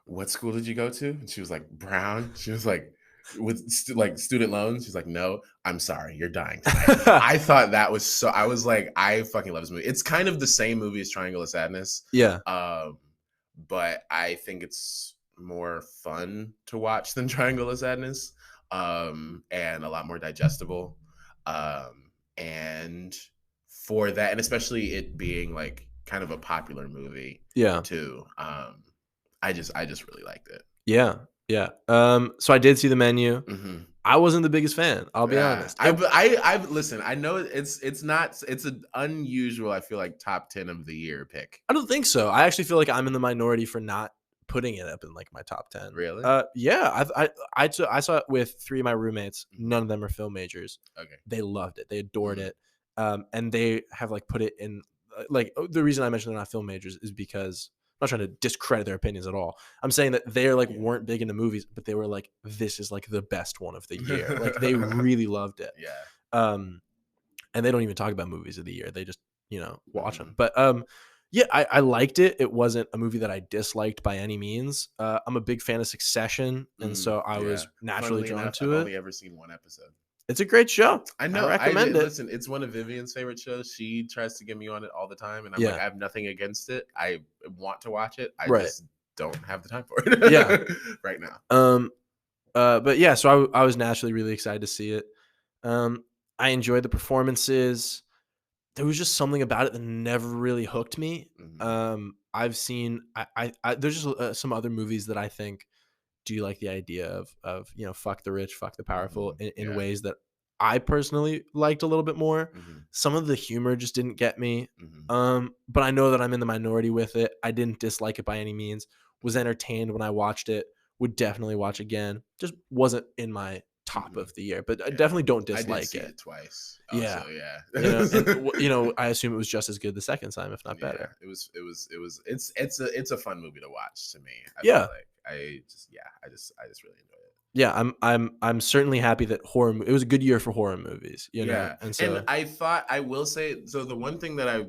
what school did you go to? And she was like, Brown. She was like, with like student loans. She's like, no, I'm sorry, you're dying tonight. I thought that was so. I was like, I fucking love this movie. It's kind of the same movie as Triangle of Sadness. Yeah. But I think it's more fun to watch than Triangle of Sadness, and a lot more digestible. And for that, and especially it being like kind of a popular movie, Yeah. too. I just really liked it. Yeah. Yeah. So I did see The Menu. Mm-hmm. I wasn't the biggest fan. I'll be honest. I listen. I know it's not. It's an unusual. I feel like top 10 of the year pick. I don't think so. I actually feel like I'm in the minority for not putting it up in like my top 10. Really? Yeah. I saw it with 3 of my roommates. None of them are film majors. Okay. They loved it. They adored it. And they have like put it in like the reason I mentioned they're not film majors is because I'm not trying to discredit their opinions at all. I'm saying that they're like weren't big into movies, but they were like, this is like the best one of the year. Like they really loved it. Yeah. And they don't even talk about movies of the year. They just, watch them. But yeah, I liked it. It wasn't a movie that I disliked by any means. I'm a big fan of Succession, and so I was naturally drawn to it. I've only ever seen one episode. It's a great show. I know. I recommend it. Listen, it's one of Vivian's favorite shows. She tries to get me on it all the time, and I'm like, I have nothing against it. I want to watch it. I just don't have the time for it. Yeah, right now. But yeah, so I was naturally really excited to see it. I enjoyed the performances. There was just something about it that never really hooked me. I've seen there's just some other movies that I think do like the idea of fuck the rich, fuck the powerful in ways that I personally liked a little bit more. Some of the humor just didn't get me. But I know that I'm in the minority with it. I didn't dislike it by any means. Was entertained when I watched it. Would definitely watch again. Just wasn't in my top of the year, but I definitely don't dislike I did see it twice. Yeah, Yeah. I assume it was just as good the second time, if not better. It's a fun movie to watch to me. I Yeah, feel like I just really enjoy it. Yeah, I'm certainly happy that it was a good year for horror movies. Yeah, and so I thought I will say so. The one thing that I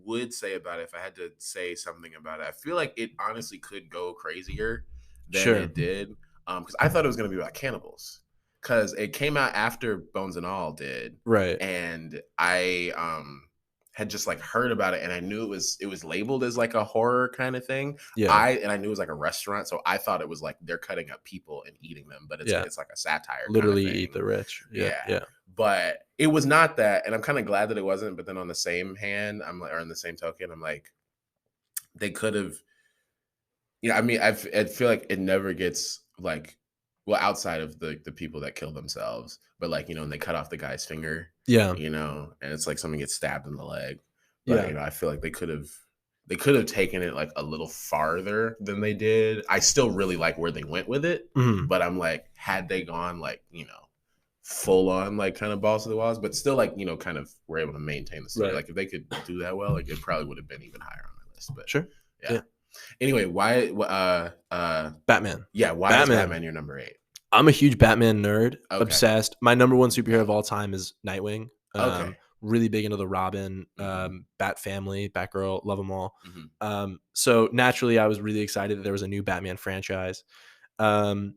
would say about it, if I had to say something about it, I feel like it honestly could go crazier than it did. Because I thought it was going to be about cannibals. because it came out after Bones and All did, Right. and I had just like heard about it, and I knew it was labeled as like a horror kind of thing. Yeah. I knew it was like a restaurant, so I thought it was like they're cutting up people and eating them, but Yeah. it's like a satire kind of Literally eat thing. the rich. Yeah. Yeah. Yeah. But it was not that, and I'm kind of glad that it wasn't. But then on the same hand, I'm like, or on the same token, I'm like, they could have. I mean, I feel like it never gets like, well, outside of the people that kill themselves, but like and they cut off the guy's finger, Yeah. and it's like someone gets stabbed in the leg. But Yeah. I feel like they could have taken it like a little farther than they did. I still really like where they went with it, Mhm. but I'm like, had they gone like full on like kind of balls to the walls, but still like kind of were able to maintain the story. Right. Like if they could do that well, like it probably would have been even higher on my list. But Sure. yeah. Yeah. Anyway, why Batman. yeah, why is Batman. Batman your number 8? I'm a huge Batman nerd, Okay. obsessed. My number one superhero of all time is Nightwing. Okay. Really big into the Robin, Mhm. Bat family, Batgirl, love them all. Mhm. So naturally, I was really excited that there was a new Batman franchise. Um,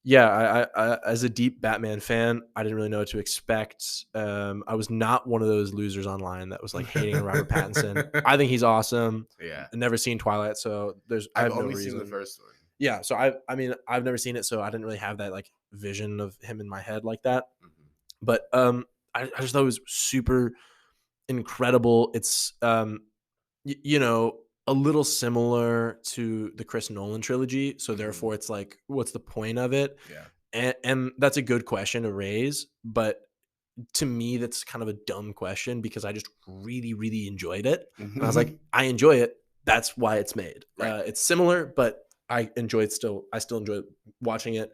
yeah, as a deep Batman fan, I didn't really know what to expect. I was not one of those losers online that was like hating Robert Pattinson. I think he's awesome. Yeah. I've never seen Twilight, so I I've have no only seen the reason. first one. Yeah, so I mean, I've never seen it, so I didn't really have that like vision of him in my head like that. Mhm. But I just thought it was super incredible. It's a little similar to the Chris Nolan trilogy, so Mhm. therefore it's like, what's the point of it? Yeah. And that's a good question to raise, but to me, that's kind of a dumb question because I just really, really enjoyed it. And I was like, Mhm. I enjoy it. That's why it's made. Right. It's similar, but I enjoy it still. I still enjoy watching it.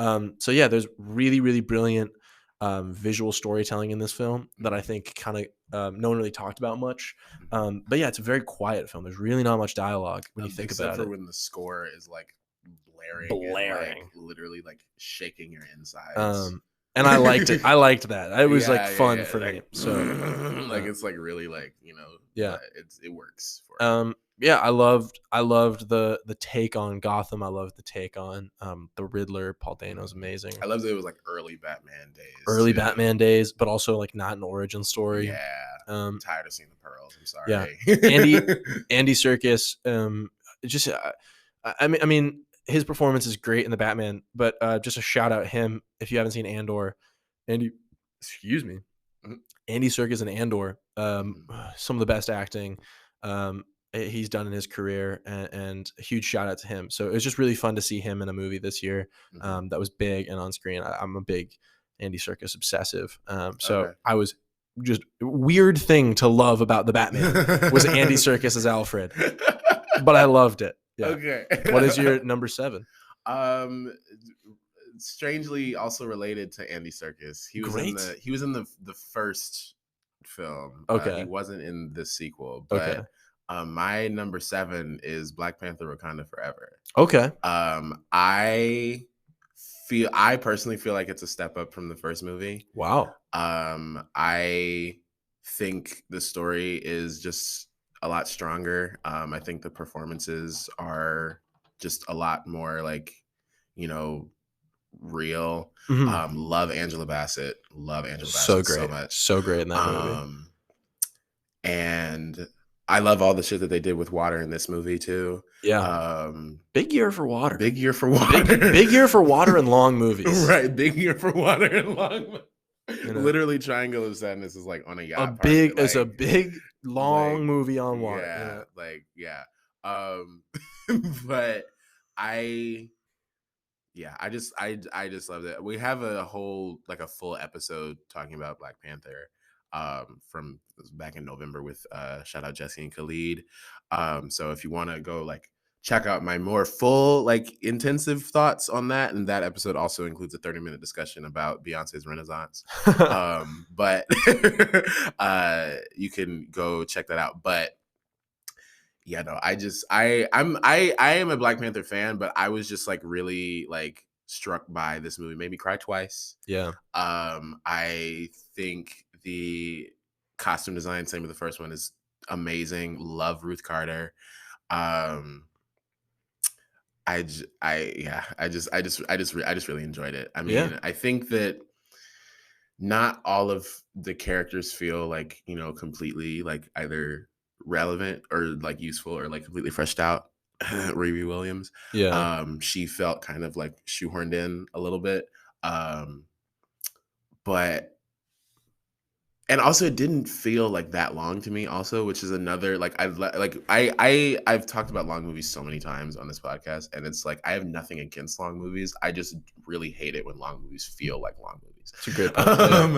So yeah, there's really, really brilliant visual storytelling in this film that I Mhm. think kind of no one really talked about much. Mhm. But yeah, it's a very quiet film. There's really not much dialogue when you think Except about for it. when the score is like blaring and like Blaring. literally like shaking your insides. Um, and I liked it. I liked that. It was like Yeah, yeah, fun yeah. for me. Like, So like uh, it's like really like yeah. but it works for it. Yeah, I loved the take on Gotham. I loved the take on the Riddler. Paul Dano's Mhm. amazing. I love that it was like early Batman days Early too. Batman days, but also like not an origin story. Yeah, Um, tired of seeing the pearls. I'm yeah, sorry. Andy Andy Serkis. Just I mean his performance is great in the Batman, but just a shout out him if you haven't seen Andor. Andy, excuse me, Mhm, Andy Serkis and Andor. mhm, Some of the best acting he's done in his career, and a huge shout out to him. So it was just really fun to see him in a movie this year mhm. that was big and on screen. I'm a big Andy Serkis obsessive. So Okay. I was just weird thing to love about the Batman was Andy Serkis as Alfred, but I loved it. Yeah. Okay. What is your number 7? Um, strangely also related to Andy Serkis. Great. He was in the first film. He Okay. wasn't in the sequel, Okay. but my number 7 is Black Panther: Wakanda Forever. Okay. I personally feel like it's a step up from the first movie. Wow. I think the story is just a lot stronger. I think the performances are just a lot more like, you know, real. Mhm. Love Angela Bassett. Love Angela So Bassett so great. much. So great in that movie. Um, and I love all the shit that they did with water in this movie too. Yeah. Um, Big year for water. big year for water. Big year for water and long movies. Right, big year for water and long. You know, Literally, Triangle of Sadness is like on a yacht party. a big Like, long movie on water. You yeah, know? like, yeah. Um, but I, yeah, I just love it. We have a whole like a full episode talking about Black Panther, from back in November with shout out Jesse and Khalid. So if you want to go like check out my more full like intensive thoughts on that, and that episode also includes a 30-minute discussion about Beyonce's Renaissance. But you can go check that out. But yeah, no, I am a Black Panther fan, but I was just like really like struck by this movie. Made me cry twice. Yeah. I think the costume design, same with the first one, is amazing. Love Ruth Carter. Um, I just really enjoyed it. I Yeah. mean, I think that not all of the characters feel like, completely like either relevant or like useful or like completely fleshed out. Riri Williams, Yeah. she felt kind of like shoehorned in a little bit. But and also it didn't feel like that long to me also, which is another like I've talked about long movies so many times on this podcast, and it's like I have nothing against long movies. I just really hate it when long movies feel like long movies. It's a great point.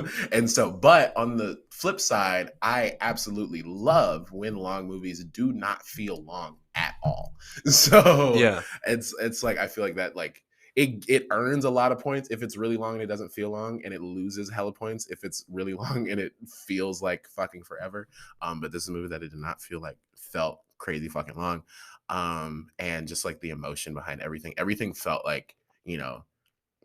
Yeah. And so, but on the flip side, I absolutely love when long movies do not feel long at all. So Yeah. it's like I feel like that like it earns a lot of points if it's really long and it doesn't feel long, and it loses hella points if it's really long and it feels like fucking forever. But this is a movie that it did not feel like felt crazy fucking long. And just like the emotion behind everything felt like,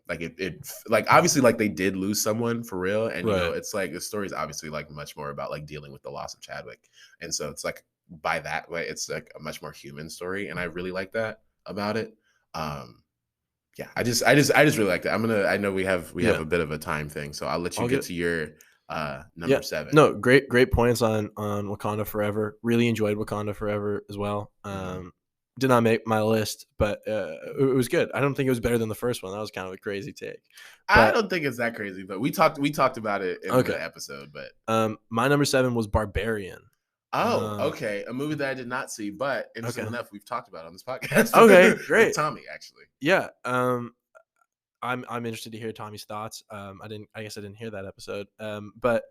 like it like obviously like they did lose someone for real, and Right. it's like the story is obviously like much more about like dealing with the loss of Chadwick, and so it's like by that way it's like a much more human story, and I really like that about it. um yeah, I just really like that. I know we have Yeah. a bit of a time thing, so I'll let you I'll get get to your Yeah. number 7. No, great points on Wakanda Forever. Really enjoyed Wakanda Forever as well. Mhm. Did not make my list, but it was good. I don't think it was better than the first one. That was kind of a crazy take. I But don't think it's that crazy, but we talked about it in okay. the episode, but My number 7 was Barbarian. oh, Uh, okay, a movie that I did not see, but okay. interesting enough, we've talked about it on this podcast Okay, with great. Tommy actually. Yeah. I'm interested to hear Tommy's thoughts. I guess I didn't hear that episode. But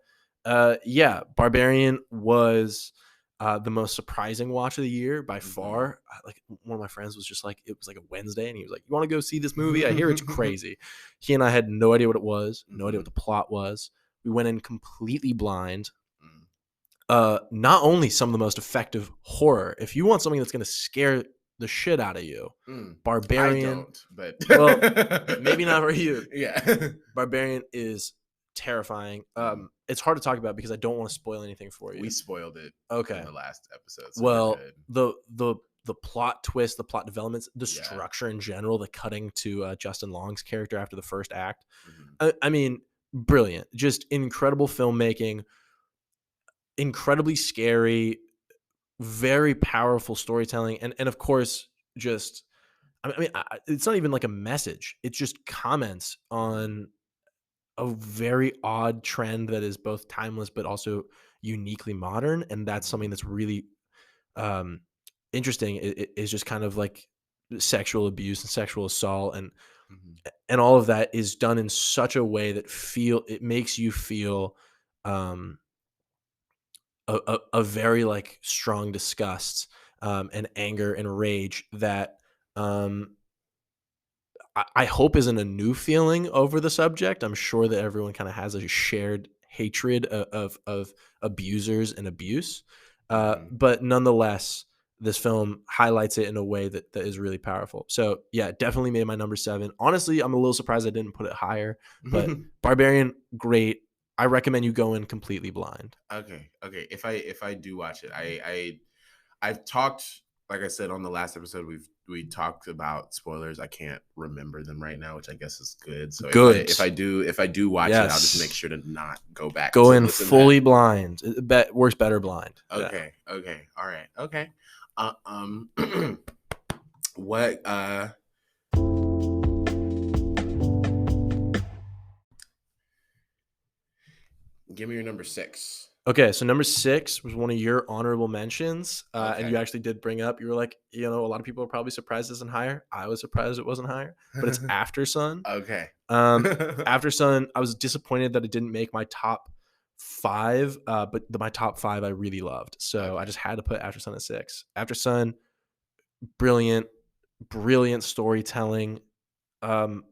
yeah, Barbarian was the most surprising watch of the year by Mhm. far. Like one of my friends was just like, it was like a Wednesday, and he was like, "You want to go see this movie? I hear it's crazy." He and I had no idea what it was, no idea what Mhm. the plot was. We went in completely blind. Mhm. Not only some of the most effective horror. If you want something that's going to scare the shit out of you, Mm. I Barbarian. don't, but Well, maybe not for you. yeah. Barbarian is terrifying. Mhm. It's hard to talk about because I don't want to spoil anything for We you. spoiled it in Okay. the last episode, so we're Well, good. the plot twist, the plot developments, the Yeah. structure in general, the cutting to Justin Long's character after the first act. Mhm. I mean, brilliant. Just incredible filmmaking, incredibly scary, very powerful storytelling, and of course, just it's not even like a message. It's just comments Mhm. on a very odd trend that is both timeless but also uniquely modern, and that's something Mhm. that's really um interesting. Is just kind of like sexual abuse and sexual assault, Mhm. and all of that is done in such a way that it makes you feel um a very like strong disgust and anger and rage that um I hope isn't a new feeling over the subject. I'm sure that everyone kind of has a shared hatred of abusers and abuse, Mhm. but nonetheless, this film highlights it in a way that is really powerful. So yeah, definitely made my number 7. Honestly, I'm a little surprised I didn't put it higher, but Barbarian, great. I recommend you go in completely blind. Okay, okay. If I do watch it, I've talked, like I said on the last episode, we talked about spoilers. I can't remember them right now, which I guess is good. So Good. if I do watch it, I'll just make Yes. sure to not go back Go to in listen back. fully blind. Works better blind. Yeah. Okay, okay, all right, okay. Uh, um, what? Give me your number 6. Okay, so number 6 was one of your honorable mentions, and you Okay. actually did bring up. You were like, a lot of people are probably surprised it isn't higher. I was surprised it wasn't higher, but it's After Sun. Okay. Um, After Sun, I was disappointed that it didn't make my top 5, but my top 5 I really loved, so I Okay. just had to put After Sun at 6. After Sun, brilliant, brilliant storytelling. Um,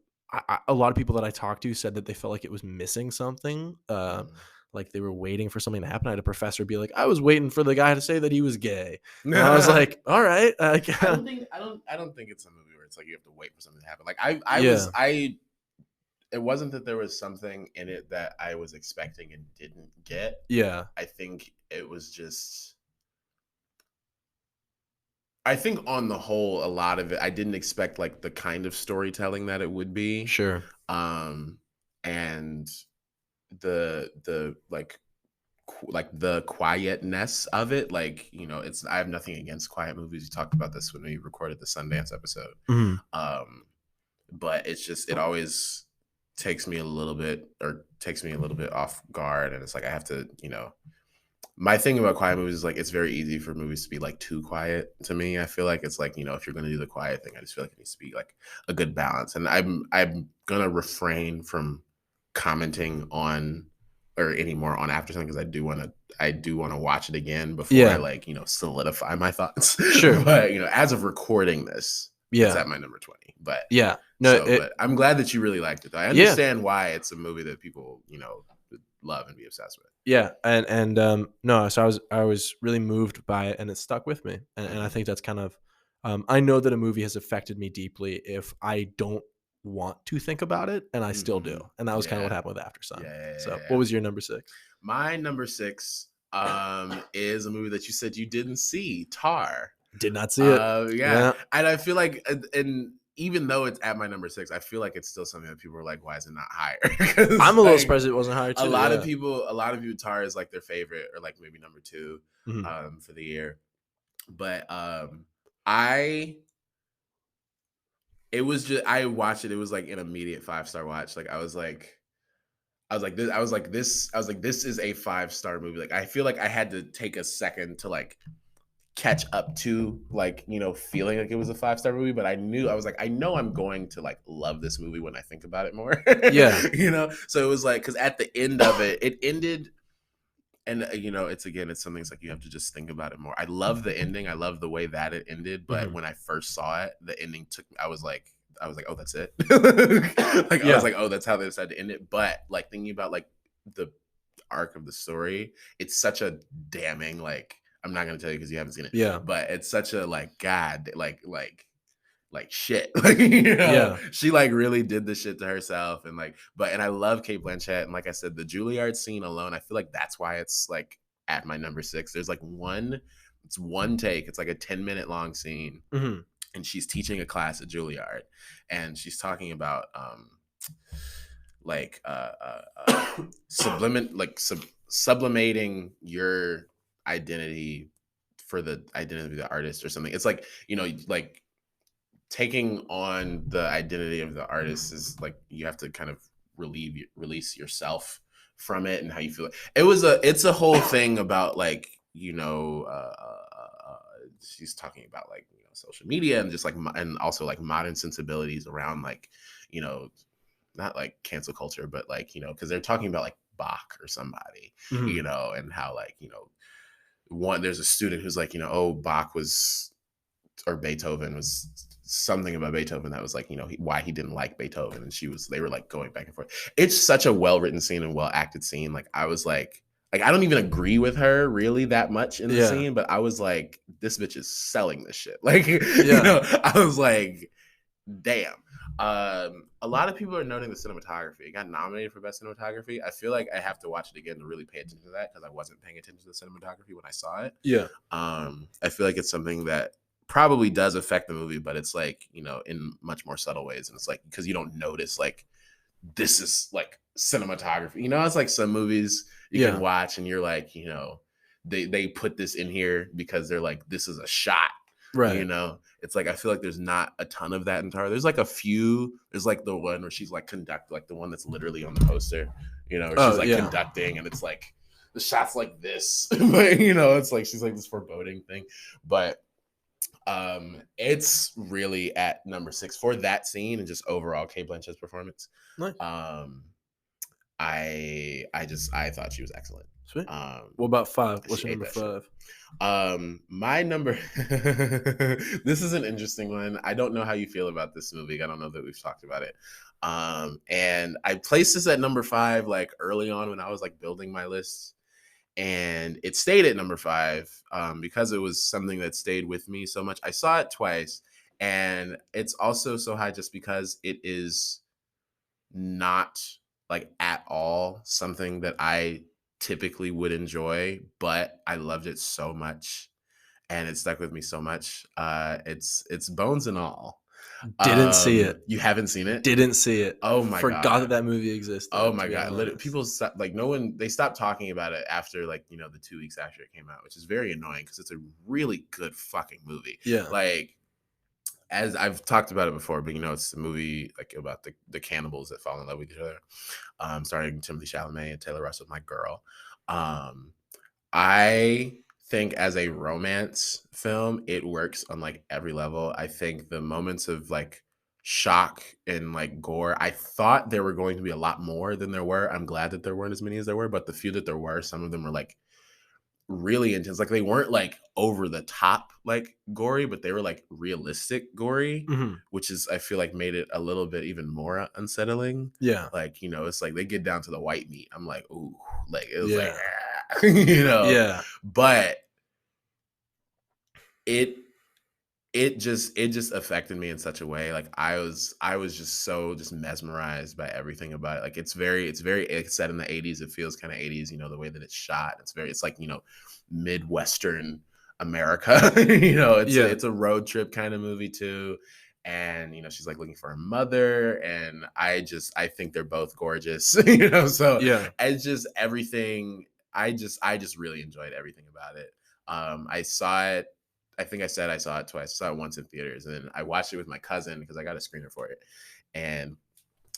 a lot of people that I talked to said that they felt like it was missing something. Mm. Like they were waiting for something to happen. I had a professor be like, "I was waiting for the guy to say that he was gay," and I was like, "All right, I don't think it's a movie where it's like you have to wait for something to happen. Like I was yeah, I it wasn't that there was something in it that I was expecting and didn't get. yeah, I think it was just I think on the whole, a lot of it, I didn't expect like the kind of storytelling that it would be. Sure. Um, and the like the quietness of it, like, it's I have nothing against quiet movies. We talked about this when we recorded the Sundance episode. Mhm. Um, but it's just it always takes me a little bit off guard, and it's like I have to, my thing about quiet movies is like it's very easy for movies to be like too quiet to me. I feel like it's like, if you're gonna do the quiet thing, I just feel like it needs to be like a good balance. And I'm gonna refrain from commenting on or anymore on After Sun because I do want to watch it again before I Yeah. like, solidify my thoughts. Sure. But as of recording this, it's Yeah. at my number 20. But Yeah. No, so, but I'm glad that you really liked it, though. I yeah. understand why it's a movie that people, love and be obsessed with. Yeah, and no, so I was really moved by it, and it stuck with me, and I Mhm. think that's kind of, I know that a movie has affected me deeply if I don't want to think about it, and I still do, Mhm. and that was kind of what Yeah. happened with After Yeah, Sun. yeah, yeah, So, what yeah. was your number 6? My number 6 is a movie that you said you didn't see, Tar. Did not see it. Yeah, Yeah, and I feel like, and even though it's at my number 6, I feel like it's still something that people are like, "Why is it not higher?" I'm Because a little like surprised it wasn't higher too. Yeah. a lot of people, Tar is like their favorite or like maybe number 2 Mhm. for the year. But I it was just I watched it. It was like an immediate 5-star watch. Like I was like, this is a 5-star movie. Like, I feel like I had to take a second to like catch up to like, feeling like it was a 5-star movie, but I was like, I know I'm going to like love this movie when I think about it more. Yeah. So it was like, because at the end of it, it ended. And it's something, it's like you have to just think about it more. I love the ending. I love the way that it ended. But Mhm. when I first saw it, the ending took me, I was like, oh, that's it. Like I was Yeah. like, oh, that's how they decided to end it. But like thinking about like the arc of the story, it's such a damning, like, I'm not gonna tell you because you haven't seen it, Yeah. but it's such a like God, like shit. Yeah. She like really did the shit to herself. And like, and I love Kate Blanchett. And like I said, the Juilliard scene alone, I feel like that's why it's like at my number 6. There's like it's one take. It's like a 10-minute long scene. Mhm. And she's teaching a class at Juilliard. And she's talking about like sublimating your identity for the identity of the artist or something. It's like, like taking on the identity of the artist is like you have to kind of release yourself from it and how you feel. It's a whole thing about like, she's talking about like, social media and just like and also like modern sensibilities around like, you know not like cancel culture, but like, because they're talking about like Bach or somebody, Mhm. and how like, there's a student who's like, oh, Bach was, or Beethoven was something about Beethoven that was like, why he didn't like Beethoven. And they were like going back and forth. It's such a well written scene and well acted scene. Like I was like, I don't even agree with her really that much in the Yeah. scene, but I was like, this bitch is selling this shit. Like, Yeah. I was like, damn. A lot of people are noting the cinematography. It got nominated for best cinematography. I feel like I have to watch it again to really pay attention to that because I wasn't paying attention to the cinematography when I saw it. Yeah. I feel like it's something that probably does affect the movie, but it's like, in much more subtle ways. And it's like, because you don't notice like this is like cinematography. It's like some movies you can Yeah. watch and you're like, they put this in here because they're like, this is a shot. Right. It's like I feel like there's not a ton of that in Tar. There's like a few. There's like the one where she's like like the one that's literally on the poster, where she's Oh, like yeah. conducting and it's like the shot's like this. But it's like she's like this foreboding thing. But it's really at number 6 for that scene and just overall Kate Blanchett's performance. Nice. um I thought she was excellent. Sweet. um What about 5? What's she your ate number that shit. 5? My number this is an interesting one. I don't know how you feel about this movie. I don't know that we've talked about it. And I placed this at number 5 like early on when I was like building my list, and it stayed at number 5 because it was something that stayed with me so much. I saw it twice, and it's also so high just because it is not like at all something that I typically would enjoy, but I loved it so much. and it stuck with me so much. It's Bones and All. Didn't see it. You haven't seen it? Didn't see it. Oh my Forgot that god. that movie existed, Oh to my be god. honest. People stop, like no one they stopped talking about it after like, the 2 weeks after it came out, which is very annoying because it's a really good fucking movie. Yeah. Like as I've talked about it before, but it's a movie like about the cannibals that fall in love with each other. Starring Timothy Chalamet and Taylor Russell, my girl. Um, I think as a romance film, it works on like every level. I think the moments of like shock and like gore, I thought there were going to be a lot more than there were. I'm glad that there weren't as many as there were, but the few that there were, some of them were like really intense. Like they weren't like over the top like gory, but they were like realistic gory, Mhm. which is I feel like made it a little bit even more unsettling. Yeah. Like, it's like they get down to the white meat. I'm like, ooh, like it was like Yeah. Yeah. but it it just affected me in such a way. Like I was just so just mesmerized by everything about it. Like it's set in the 80s. It feels kind of 80s, the way that it's shot. It's like, Midwestern America. Yeah. It's a road trip kind of movie too. And she's like looking for her mother. And I think they're both gorgeous. So Yeah. it's just everything. I just really enjoyed everything about it. I saw it I think I said I saw it twice. I saw it once in theaters, and then I watched it with my cousin because I got a screener for it. And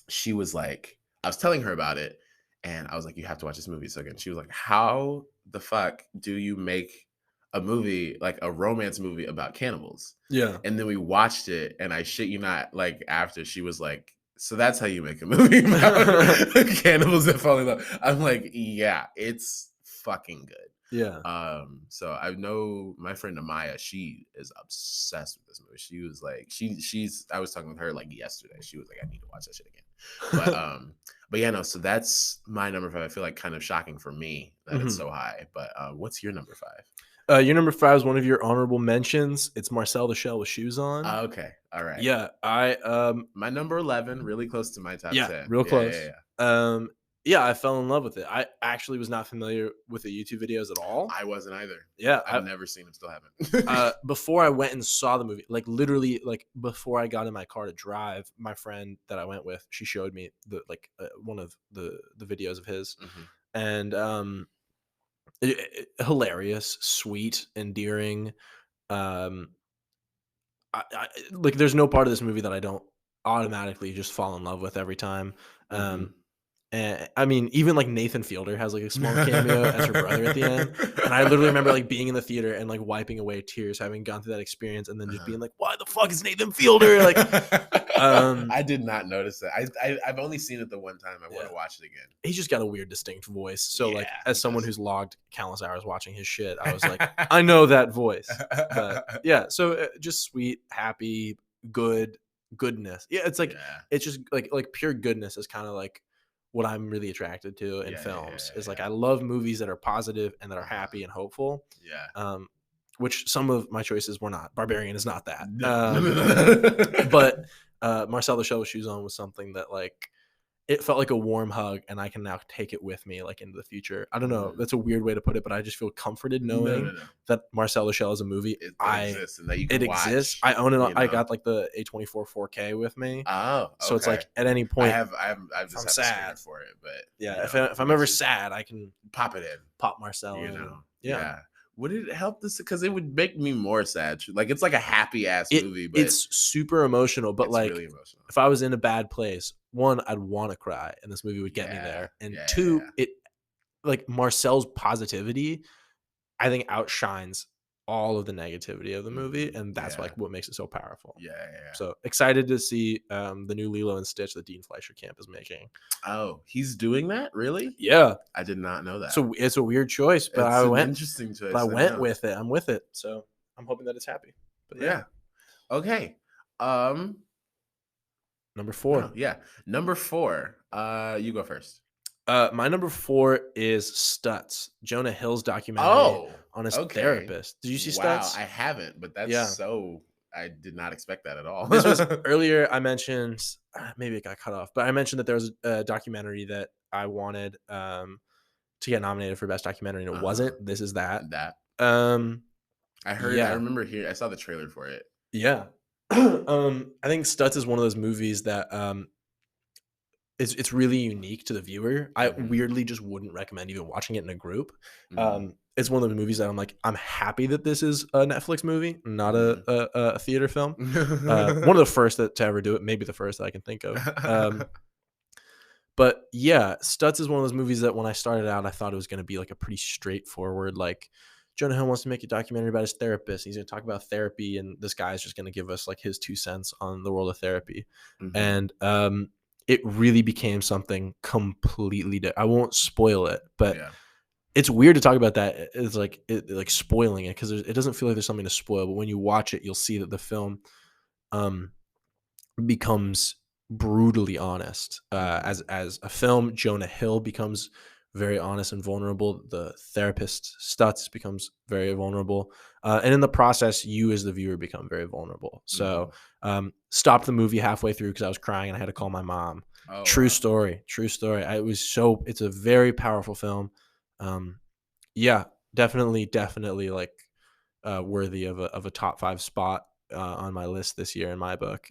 she was like, I was telling her about it, and I was like, "You have to watch this movie." So again, she was like, "How the fuck do you make a movie like a romance movie about cannibals?" Yeah. And then we watched it, and I shit you not, like after she was like, "So that's how you make a movie about cannibals that fall in love?" I'm like, "Yeah, it's fucking good." Yeah. So I know my friend Amaya, she is obsessed with this movie. She was like, she's I was talking with her like yesterday. She was like, I need to watch that shit again. But but yeah, no, so that's my number 5. I feel like kind of shocking for me that it's Mhm. so high. But what's your number 5? Your number 5 is one of your honorable mentions. It's Marcel the Shell with Shoes On. Okay, all right. Yeah, My number 11, really close to my top yeah, 10. real Yeah, yeah, close. yeah. Yeah, I fell in love with it. I actually was not familiar with the YouTube videos at all. I wasn't either. Yeah, I've never seen them, still haven't. before I went and saw the movie, like literally, like before I got in my car to drive, my friend that I went with, she showed me one of the videos of his, Mhm. and hilarious, sweet, endearing. Um, like there's no part of this movie that I don't automatically just fall in love with every time. Um, Mhm. and I mean, even like Nathan Fielder has like a small cameo as her brother at the end. And I literally remember like being in the theater and like wiping away tears, having gone through that experience, and then just Uh-huh. being like, "Why the fuck is Nathan Fielder?" Like, um, I did not notice that. I've only seen it the one time. I want yeah, to watch it again. he's just got a weird, distinct voice. So Yeah, like, as he someone does. who's logged countless hours watching his shit, I was like, I know that voice. But yeah, so just sweet, happy, good goodness. Yeah, it's like Yeah. it's just like pure goodness is kind of like what I'm really attracted to in Yeah, yeah, yeah, films. Is yeah, like yeah. I love movies that are positive and that are Uh-huh. happy and hopeful. Yeah. Um, which some of my choices were not. Barbarian is not that. No. No, no, no. But Marcel the Shell with Shoes On was something that like it felt like a warm hug, and I can now take it with me like into the future. I don't know. Mm. That's a weird way to put it, but I just feel comforted No, no, knowing no. that Marcel the Shell is a movie. It exists and that you It can exists. watch, I own it. you I know. got like the A24 4K with me, Oh, so it's okay. like at any point I if just I'm have a sad, screener for it, but yeah. If it I'm makes ever you sad, I can pop it in. pop Marcel in, and yeah. Yeah. Would it help this? Because it would make me more sad. Like it's like a happy ass It movie, but it's super emotional, but it's like really emotional. if I was in a bad place, one, I'd want to cry, and this movie would get me Yeah. there, and Yeah. Yeah. two, Yeah. it like Marcel's positivity I think outshines all of the negativity of the movie, Mhm. and that's Yeah. like what makes it so powerful. Yeah. Yeah. Yeah. So excited to see the new Lilo and Stitch that Dean Fleischer Camp is making. Oh, he's doing that? Really? Yeah, I did not know that. so it's a weird choice, It's an interesting but I choice. I went know. with it. I'm with it, so I'm hoping that it's happy. But yeah, Yeah. Okay. Um. number Wow. 4. Yeah. Number 4. You go first. My number 4 is Stutz, Jonah Hill's documentary Oh. on his Okay. therapist. Did you see Wow. Stutz? I haven't, but that's Yeah. so. I did not expect that at all. This was earlier. I mentioned maybe it got cut off, but I mentioned that there was a documentary that I wanted to get nominated for best documentary, and it Uh-huh. wasn't. This is that. That. Um, I Yeah. remember here. I saw the trailer for it. Yeah. I think Stutz is one of those movies that, it's really unique to the viewer. I Mm-hmm. weirdly just wouldn't recommend even watching it in a group. Mm-hmm. It's one of those movies that I'm like, I'm happy that this is a Netflix movie, not a theater film. One of the first to ever do it, maybe the first that I can think of. But yeah, Stutz is one of those movies that when I started out, I thought it was going to be like a pretty straightforward, like Jonah Hill wants to make a documentary about his therapist. He's going to talk about therapy, and this guy's just going to give us like his 2 cents on the world of therapy. Mm-hmm. And it really became something completely different. I won't spoil it, but Yeah. it's weird to talk about that. It's like like spoiling it because it doesn't feel like there's something to spoil. But when you watch it, you'll see that the film um, becomes brutally honest. Mm-hmm. As a film, Jonah Hill becomes very honest and vulnerable. The therapist Stutz becomes very vulnerable, and in the process, you as the viewer become very vulnerable. Mm-hmm. So, stopped the movie halfway through because I was crying and I had to call my mom. Oh True wow. story. True story. I, it was so. It's a very powerful film. Um, yeah, definitely like worthy of a top 5 spot on my list this year in my book.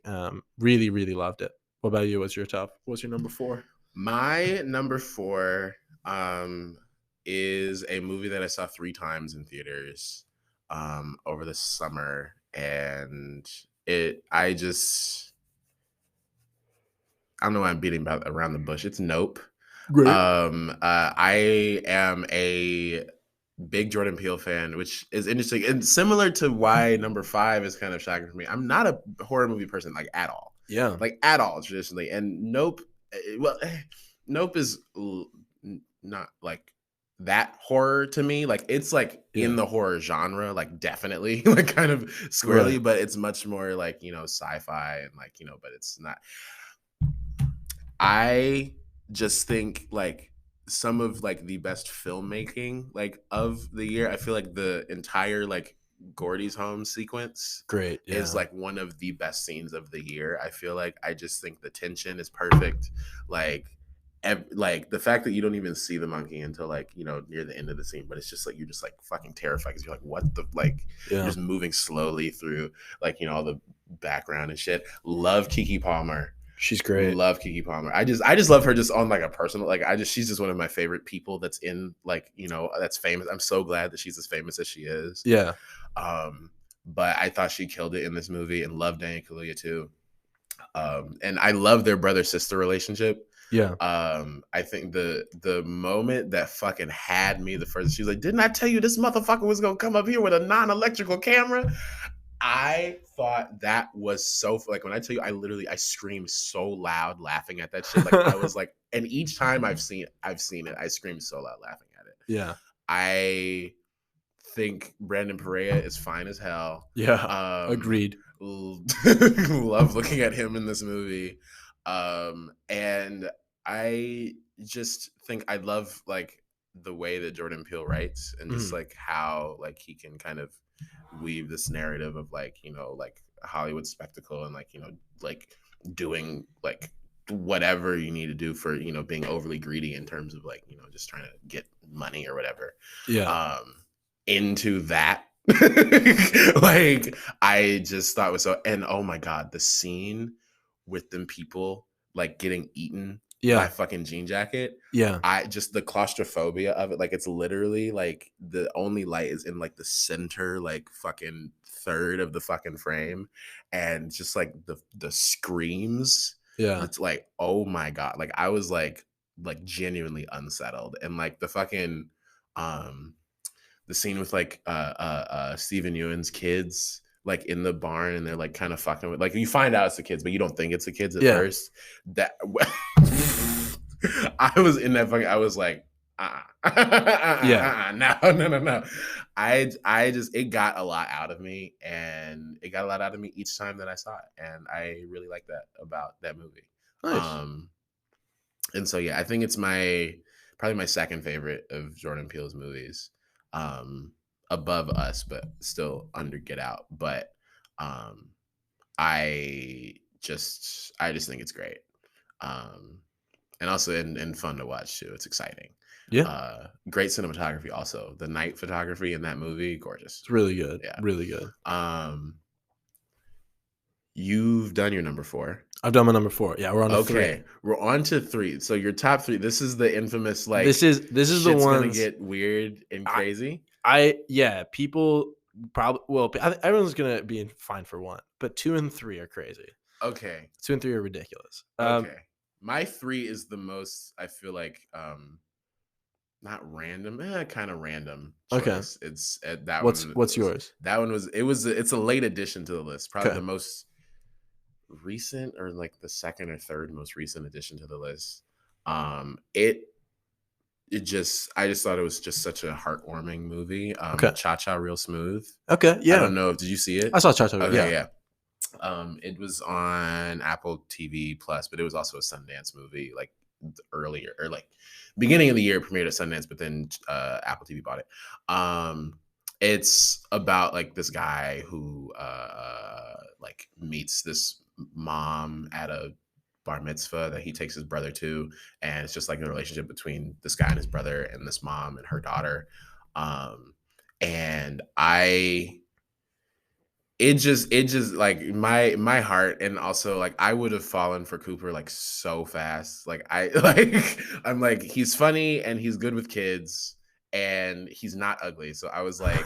Really loved it. What about you? What's your number 4? My number 4 um, is a movie that I saw 3 times in theaters over the summer, and it. I don't know why I'm beating about around the bush. It's Nope. Great. I am a big Jordan Peele fan, which is interesting and similar to why number 5 is kind of shocking for me. I'm not a horror movie person like at all, Yeah. like at all traditionally. And Nope, well, Nope is not like that horror to me. Like it's like in Yeah. the horror genre, like definitely, like kind of Right. squarely, but it's much more like sci-fi and like but it's not. I just think like some of like the best filmmaking like of the year. I feel like the entire like Gordy's home sequence Great. is Yeah. like one of the best scenes of the year. I feel like I just think the tension is perfect. Like like the fact that you don't even see the monkey until like near the end of the scene, but it's just like you're just like fucking terrified because you're like what the like you're Yeah. just moving slowly through like all the background and shit. Love Kiki Palmer. She's great. Love Kiki Palmer. I just love her just on like a personal like she's just one of my favorite people that's in like that's famous. I'm so glad that she's as famous as she is. Yeah. Um, but I thought she killed it in this movie and love Daniel Kaluuya too. And I love their brother sister relationship. Yeah. I think the moment that fucking had me the first, she's like, "Didn't I tell you this motherfucker was gonna come up here with a non-electrical camera?" I thought that was so like when I tell you I screamed so loud laughing at that shit. Like I was like, and each time I've seen it, I screamed so loud laughing at it. Yeah. I think Brandon Perea is fine as hell. Yeah. Um, Agreed. love looking at him in this movie. And I just think I love like the way that Jordan Peele writes and just Mhm. like how like he can kind of weave this narrative of like like Hollywood spectacle and like like doing like whatever you need to do for being overly greedy in terms of like just trying to get money or whatever Yeah. um into that. Like I just thought was so, and oh my god, the scene with them people like getting eaten by Yeah. fucking Jean Jacket. Yeah. I just the claustrophobia of it, like it's literally like the only light is in like the center, like fucking third of the fucking frame, and just like the screams. Yeah. That's like, oh my god, like I was like genuinely unsettled, and like um the scene with like Stephen Ewan's kids like in the barn and they're like kind of fucking with like you find out it's the kids but you don't think it's the kids at Yeah. first. That I was in that fucking I was like Yeah. no. I just it got a lot out of me and it got a lot out of me each time that I saw it and I really like that about that movie. Nice. um and so yeah, I think it's my probably my second favorite of Jordan Peele's movies. Um above Us, but still under Get Out. But um I just think it's great. And also and fun to watch too. It's exciting. Yeah. Great cinematography also. The night photography in that movie, gorgeous. It's really good. Yeah. Really good. You've done your number 4. I've done my number 4. Yeah, we're on to 3. Okay, we're on to 3. So your top 3. This is the infamous like This is the shit's gonna ones get weird and I crazy. yeah, people probably everyone's gonna be fine for 1, but 2 and 3 are crazy. Okay. 2 and 3 are ridiculous. Okay. My 3 is the most, I feel like, not random, kind of random Okay. choice. It's that one. What's yours? That one was. It's a late addition to the list. Probably Okay. the most recent, or like the second or third most recent addition to the list. It just, I just thought it was just such a heartwarming movie. Okay. Cha Cha Real Smooth. Okay. Yeah. I don't know if, did you see it? I saw Cha Cha. Okay, Yeah. it was on Apple TV Plus, but it was also a Sundance movie, like earlier, or like beginning of the year, premiered at Sundance, but then Apple TV bought it. It's about like this guy who like meets this mom at a bar mitzvah that he takes his brother to, and it's just like the relationship between this guy and his brother, and this mom and her daughter. And it just like my heart, and also like I would have fallen for Cooper like so fast. Like I like I'm like, he's funny and he's good with kids and he's not ugly. So I was like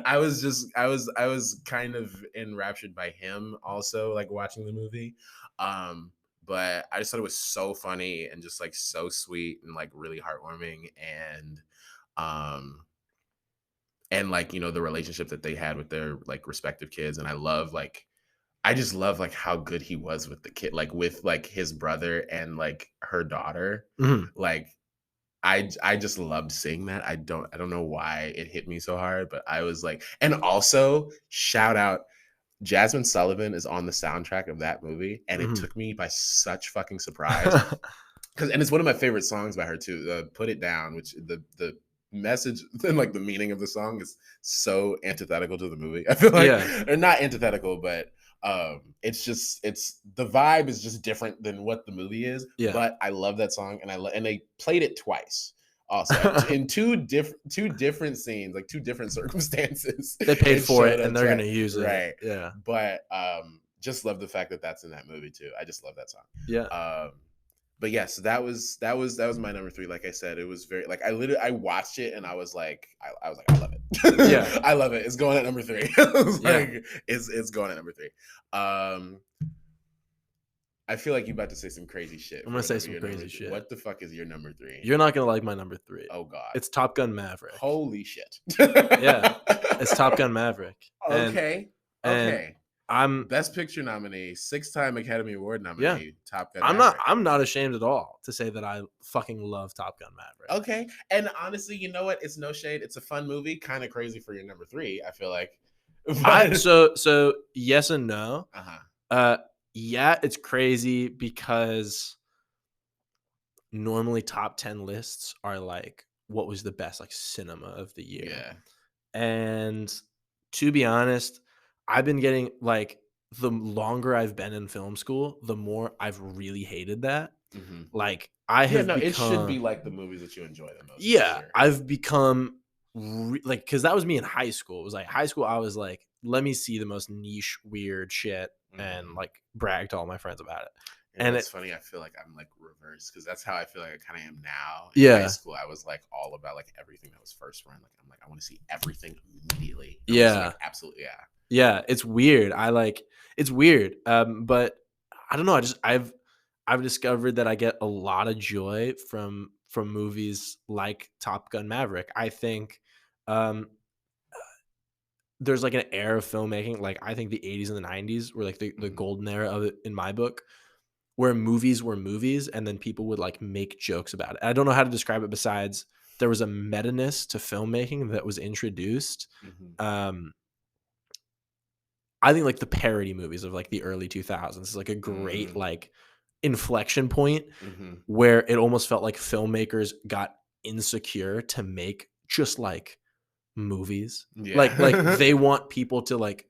I was kind of enraptured by him also, like watching the movie. But I just thought it was so funny and just like so sweet and like really heartwarming, um and like, the relationship that they had with their like respective kids. And I just love like how good he was with the kid, like with like his brother and like her daughter. Mhm. Like I just loved seeing that. I don't know why it hit me so hard, but I was like, and also shout out, Jasmine Sullivan is on the soundtrack of that movie, and it Mhm. took me by such fucking surprise. And it's one of my favorite songs by her too. Put It Down, which the message and like the meaning of the song is so antithetical to the movie. I feel like, Yeah. or not antithetical, but it's the vibe is just different than what the movie is. Yeah. But I love that song, and and they played it twice. Also, in two different scenes, like two different circumstances. They paid for it, showed up and they're twice. gonna use it. Right. Yeah. But just love the fact that that's in that movie too. I just love that song. Yeah. But yes, that was my number 3. Like I said, it was very like, I watched it and I was like, I love it. Yeah. I love it. It's going at number 3. I was Yeah. like, it's going at number 3. I feel like you're about to say some crazy shit. I'm gonna say whatever some your number crazy 3. shit. What the fuck is your number 3? You're not gonna like my number 3. Oh God. It's Top Gun Maverick. Holy shit. Yeah. It's Top Gun Maverick. Okay. And Okay. I'm Best Picture nominee, 6-time Academy Award nominee, Yeah. Top Gun I'm Maverick. not ashamed at all to say that I fucking love Top Gun Maverick. Okay. And honestly, you know what? It's no shade. It's a fun movie. Kind of crazy for your number 3, I feel like. So yes and no. Uh-huh. Yeah, it's crazy because normally top 10 lists are like what was the best like cinema of the year. Yeah. And to be honest, I've been getting like, the longer I've been in film school, the more I've really hated that. Mhm. Like I have no, become, it should be like the movies that you enjoy the most. for yeah, sure. I've become like, because that was me in high school. It was like high school, I was like, let me see the most niche, weird shit and Mhm. like brag to all my friends about it. And And it's funny. I feel like I'm like reversed, because that's how I feel like I kind of am now. In Yeah. high school, I was like all about like everything that was first run. Like I'm like, I want to see everything immediately. I was Yeah. like, absolutely, yeah. Yeah, it's weird. It's weird. But I don't know. I've discovered that I get a lot of joy from movies like Top Gun Maverick. I think um, there's like an era of filmmaking. Like I think the 80s and the 90s were like the Mhm. golden era of it in my book, where movies were movies and then people would like make jokes about it. I don't know how to describe it besides there was a meta-ness to filmmaking that was introduced. Mhm. I think like the parody movies of like the early 2000s is like a great like inflection point Mhm. where it almost felt like filmmakers got insecure to make just like movies. Yeah. Like they want people to like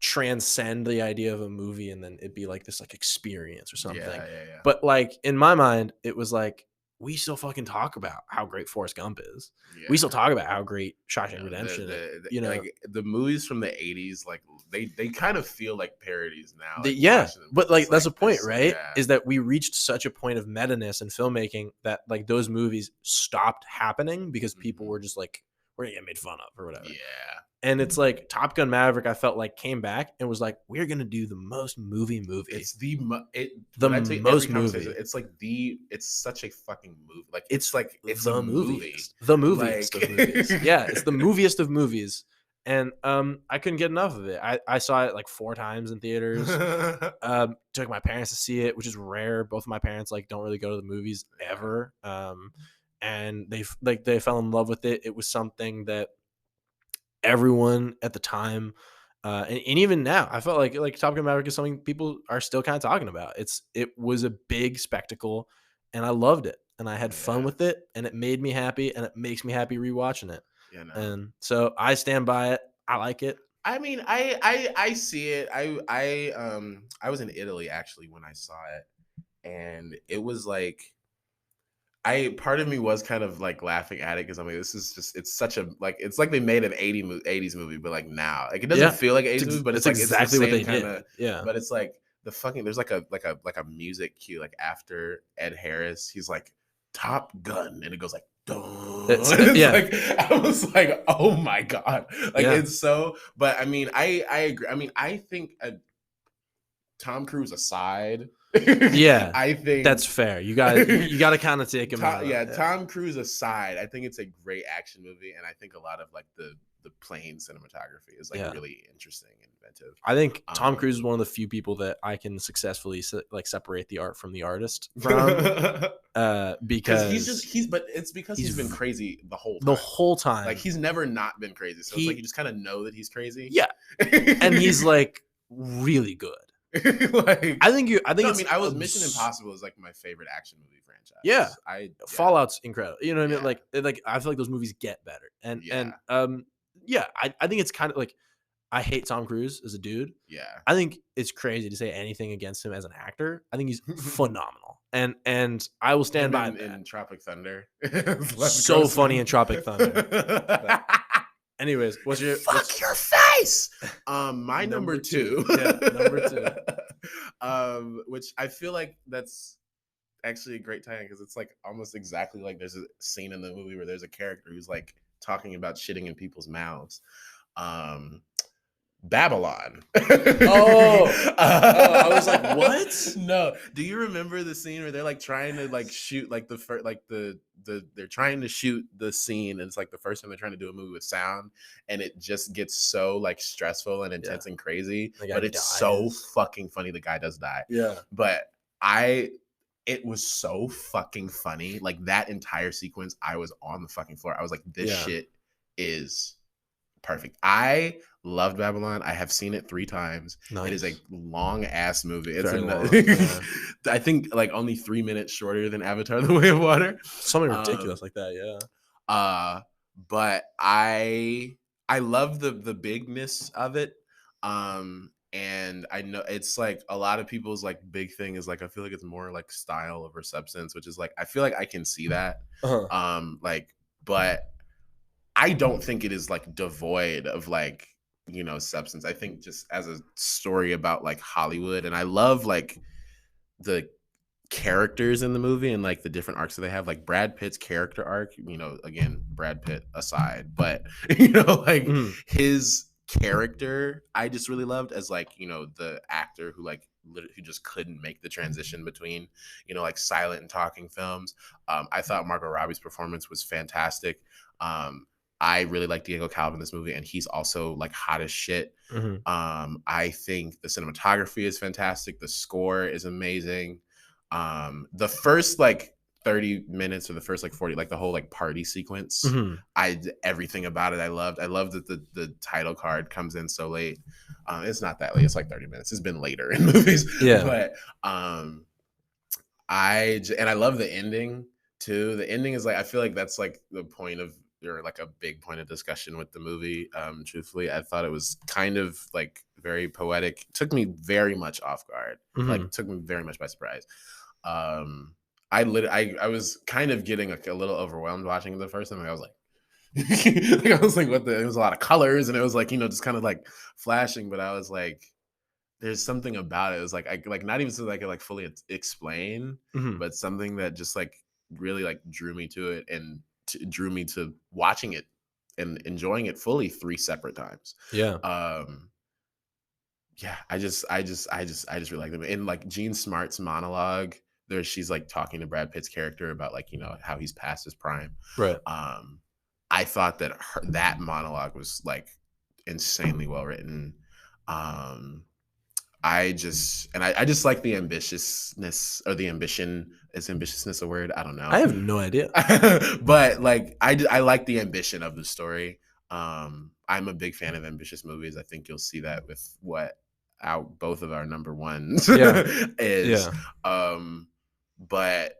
transcend the idea of a movie and then it'd be like this like experience or something. Yeah. But like in my mind, it was like, we still fucking talk about how great Forrest Gump is. We still Yeah. talk about how great You Shawshank know, Redemption is. like the movies from the 80s, like they kind of feel like parodies now, like Yeah, watching them, but because like it's that's like the point, this. right? Yeah. Is that we reached such a point of meta-ness in filmmaking that like those movies stopped happening because people were just like, we're gonna get made fun of or whatever. Yeah. And it's like Top Gun Maverick, I felt like came back and was like, we're gonna do the most movie. It's The when I tell you every most conversation, movie. it's like it's such a fucking movie. Like It's it's a movie. The movieest Like of movies. Yeah, it's the movieest of movies. And I couldn't get enough of it. I saw it like 4 times in theaters. Took my parents to see it, which is rare. Both of my parents like don't really go to the movies Yeah. ever. And they fell in love with it. It was something that everyone at the time, and even now, I felt like Top Gun Maverick is something people are still kind of talking about. It was a big spectacle, and I loved it, and I had fun Yeah. with it, and it made me happy, and it makes me happy rewatching it. You know. And so I stand by it. I like it. I mean, I see it. I was in Italy actually when I saw it, and it was like I part of me was kind of like laughing at it because I'm like, this is just it's such a like it's like they made an 80s movie, but like now. Like it doesn't Yeah, feel like an 80s movie, but it's it's like it's the exactly what same they kind did. of Yeah, but it's like the fucking there's like a music cue like after Ed Harris, he's like Top Gun and it goes like dun. It's yeah, like I was like, oh my god. Like yeah, it's so but I mean I agree. I mean I think Tom Cruise aside, yeah. I That's think fair. You got to kind of take him out. Yeah, Yeah, Tom Cruise aside, I think it's a great action movie, and I think a lot of like the plane cinematography is like yeah. really interesting and inventive. I think Tom Cruise is Um, one of the few people that I can successfully like separate the art from the artist from, because because but it's because he's been he's crazy the whole the time. whole Like time he's never not been crazy, so it's like he you just kind of know that he's crazy. yeah, and he's like really good. Like I think no, I it's mean I was Mission Impossible is like my favorite action movie yeah. franchise. Yeah, Fallout's incredible. You know what I mean? yeah, Like I feel like those movies get better. And yeah, yeah, I think it's kind of like I hate Tom Cruise as a dude. yeah. I think it's crazy to say anything against him as an actor. I think he's phenomenal. And I will stand Him by that. in Tropic Thunder. Let's So gross funny man. in Tropic Thunder. But anyways, Fuck your face. My number two. Yeah, number 2. Which I feel like that's actually a great tie because it's like almost exactly like there's a scene in the movie where there's a character who's like talking about shitting in people's mouths. Um, Babylon. I was like, what? No. Do you remember the scene where they're like trying to like shoot like the first like they're trying to shoot the scene and it's like the first time they're trying to do a movie with sound and it just gets so like stressful and intense and crazy, The guy but it's so dies. fucking funny. The guy does die. Yeah. But it was so fucking funny. Like that entire sequence, I was on the fucking floor. I was like, this shit is perfect. I loved Babylon. I have seen it 3 times. Nice. It is a long ass movie. It's Very long, yeah. I think like only 3 minutes shorter than Avatar: The Way of Water. Something ridiculous like that, yeah. But I love the bigness of it. And I know it's like a lot of people's like big thing is like I feel like it's more like style over substance, which is like I feel like I can see that. Uh-huh. Like but I don't think it is like devoid of like, you know, substance. I think just as a story about like Hollywood, and I love like the characters in the movie and like the different arcs that they have, like Brad Pitt's character arc, you know, again, Brad Pitt aside, but you know, like his character, I just really loved as like, you know, the actor who like who just couldn't make the transition between, you know, like silent and talking films. I thought Margot Robbie's performance was fantastic. I really like Diego Calva in this movie, and he's also like hot as shit. I think the cinematography is fantastic. The score is amazing. The first like 30 minutes or the first like 40, like the whole like party sequence, everything about it I loved. I loved that the title card comes in so late. It's not that late, it's like 30 minutes. It's been later in movies. Yeah. But I love the ending too. The ending is like I feel like that's like the point of or like a big point of discussion with the movie. Truthfully, I thought it was kind of like very poetic. It took me very much off guard. Like took me very much by surprise. I was kind of getting a little overwhelmed watching it the first time. I was like, like, I was like, what the? It was a lot of colors, and it was like, just kind of like flashing. But I was like, there's something about it. It was like, I like not even so that I could like fully explain, Mhm. but something that just like really like drew me to it and drew me to watching it and enjoying it fully 3 separate times. Yeah. Um, yeah, I just really like them. And like Jean Smart's monologue, there she's like talking to Brad Pitt's character about like, how he's past his prime. Right. Um, I thought that that monologue was like insanely well written. Um, I just like the ambitiousness or the ambition. Is ambitiousness a word? I don't know. I have no idea. But like I like the ambition of the story. I'm a big fan of ambitious movies. I think you'll see that with what both of our number ones Yeah. is. Yeah. But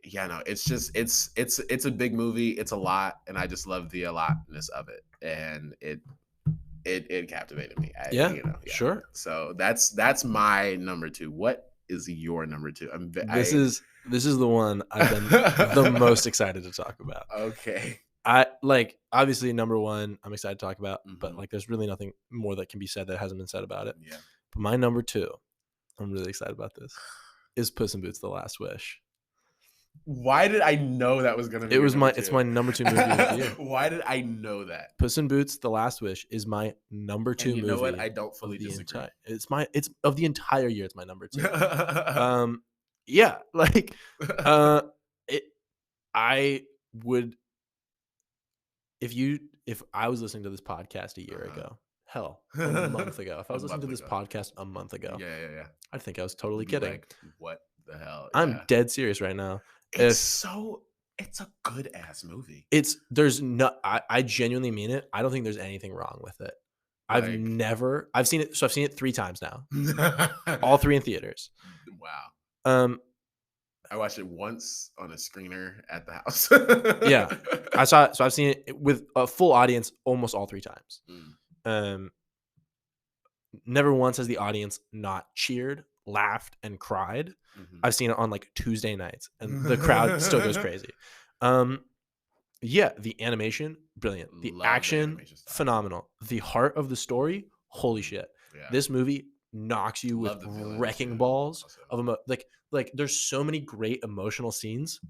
yeah, no, it's just it's a big movie. It's a lot, and I just love the allotness of it, and it captivated me. Yeah. Yeah. Sure. So that's my number two. What is your number two? This is the one I've been the most excited to talk about. Okay. I like obviously number one I'm excited to talk about, but Mhm. like there's really nothing more that can be said that hasn't been said about it. Yeah. But my number two, I'm really excited about this, is Puss in Boots: The Last Wish. Why did I know that was gonna be your number It's two? my number two movie of the year. Why did I know that? Puss in Boots: The Last Wish is my number And two you know what? movie I don't fully of the disagree. entire. It's of the entire year. It's my number two. Yeah, like, uh, it. I would if I was listening to this podcast a year ago, hell, a month ago. If I A was listening to month this ago. podcast a month ago, Yeah, yeah, yeah. I'd think I was totally You'd be kidding. like, what the hell? I'm Yeah. dead serious right now. If It's a good ass movie. there's no, I genuinely mean it. I don't think there's anything wrong with it. Like I've seen it. So I've seen it 3 times now, all 3 in theaters. wow. Um, I watched it once on a screener at the house. yeah, I saw it. So I've seen it with a full audience almost all 3 times. Mm, Um, Never once has the audience not cheered, laughed, and cried. mhm. I've seen it on like Tuesday nights, and the crowd still goes crazy. Um, yeah, the animation, brilliant. The Love the action, animation style. phenomenal. The heart of the story, holy shit. Yeah. This movie knocks you with Love the villains wrecking too. balls Also. of like there's so many great emotional scenes.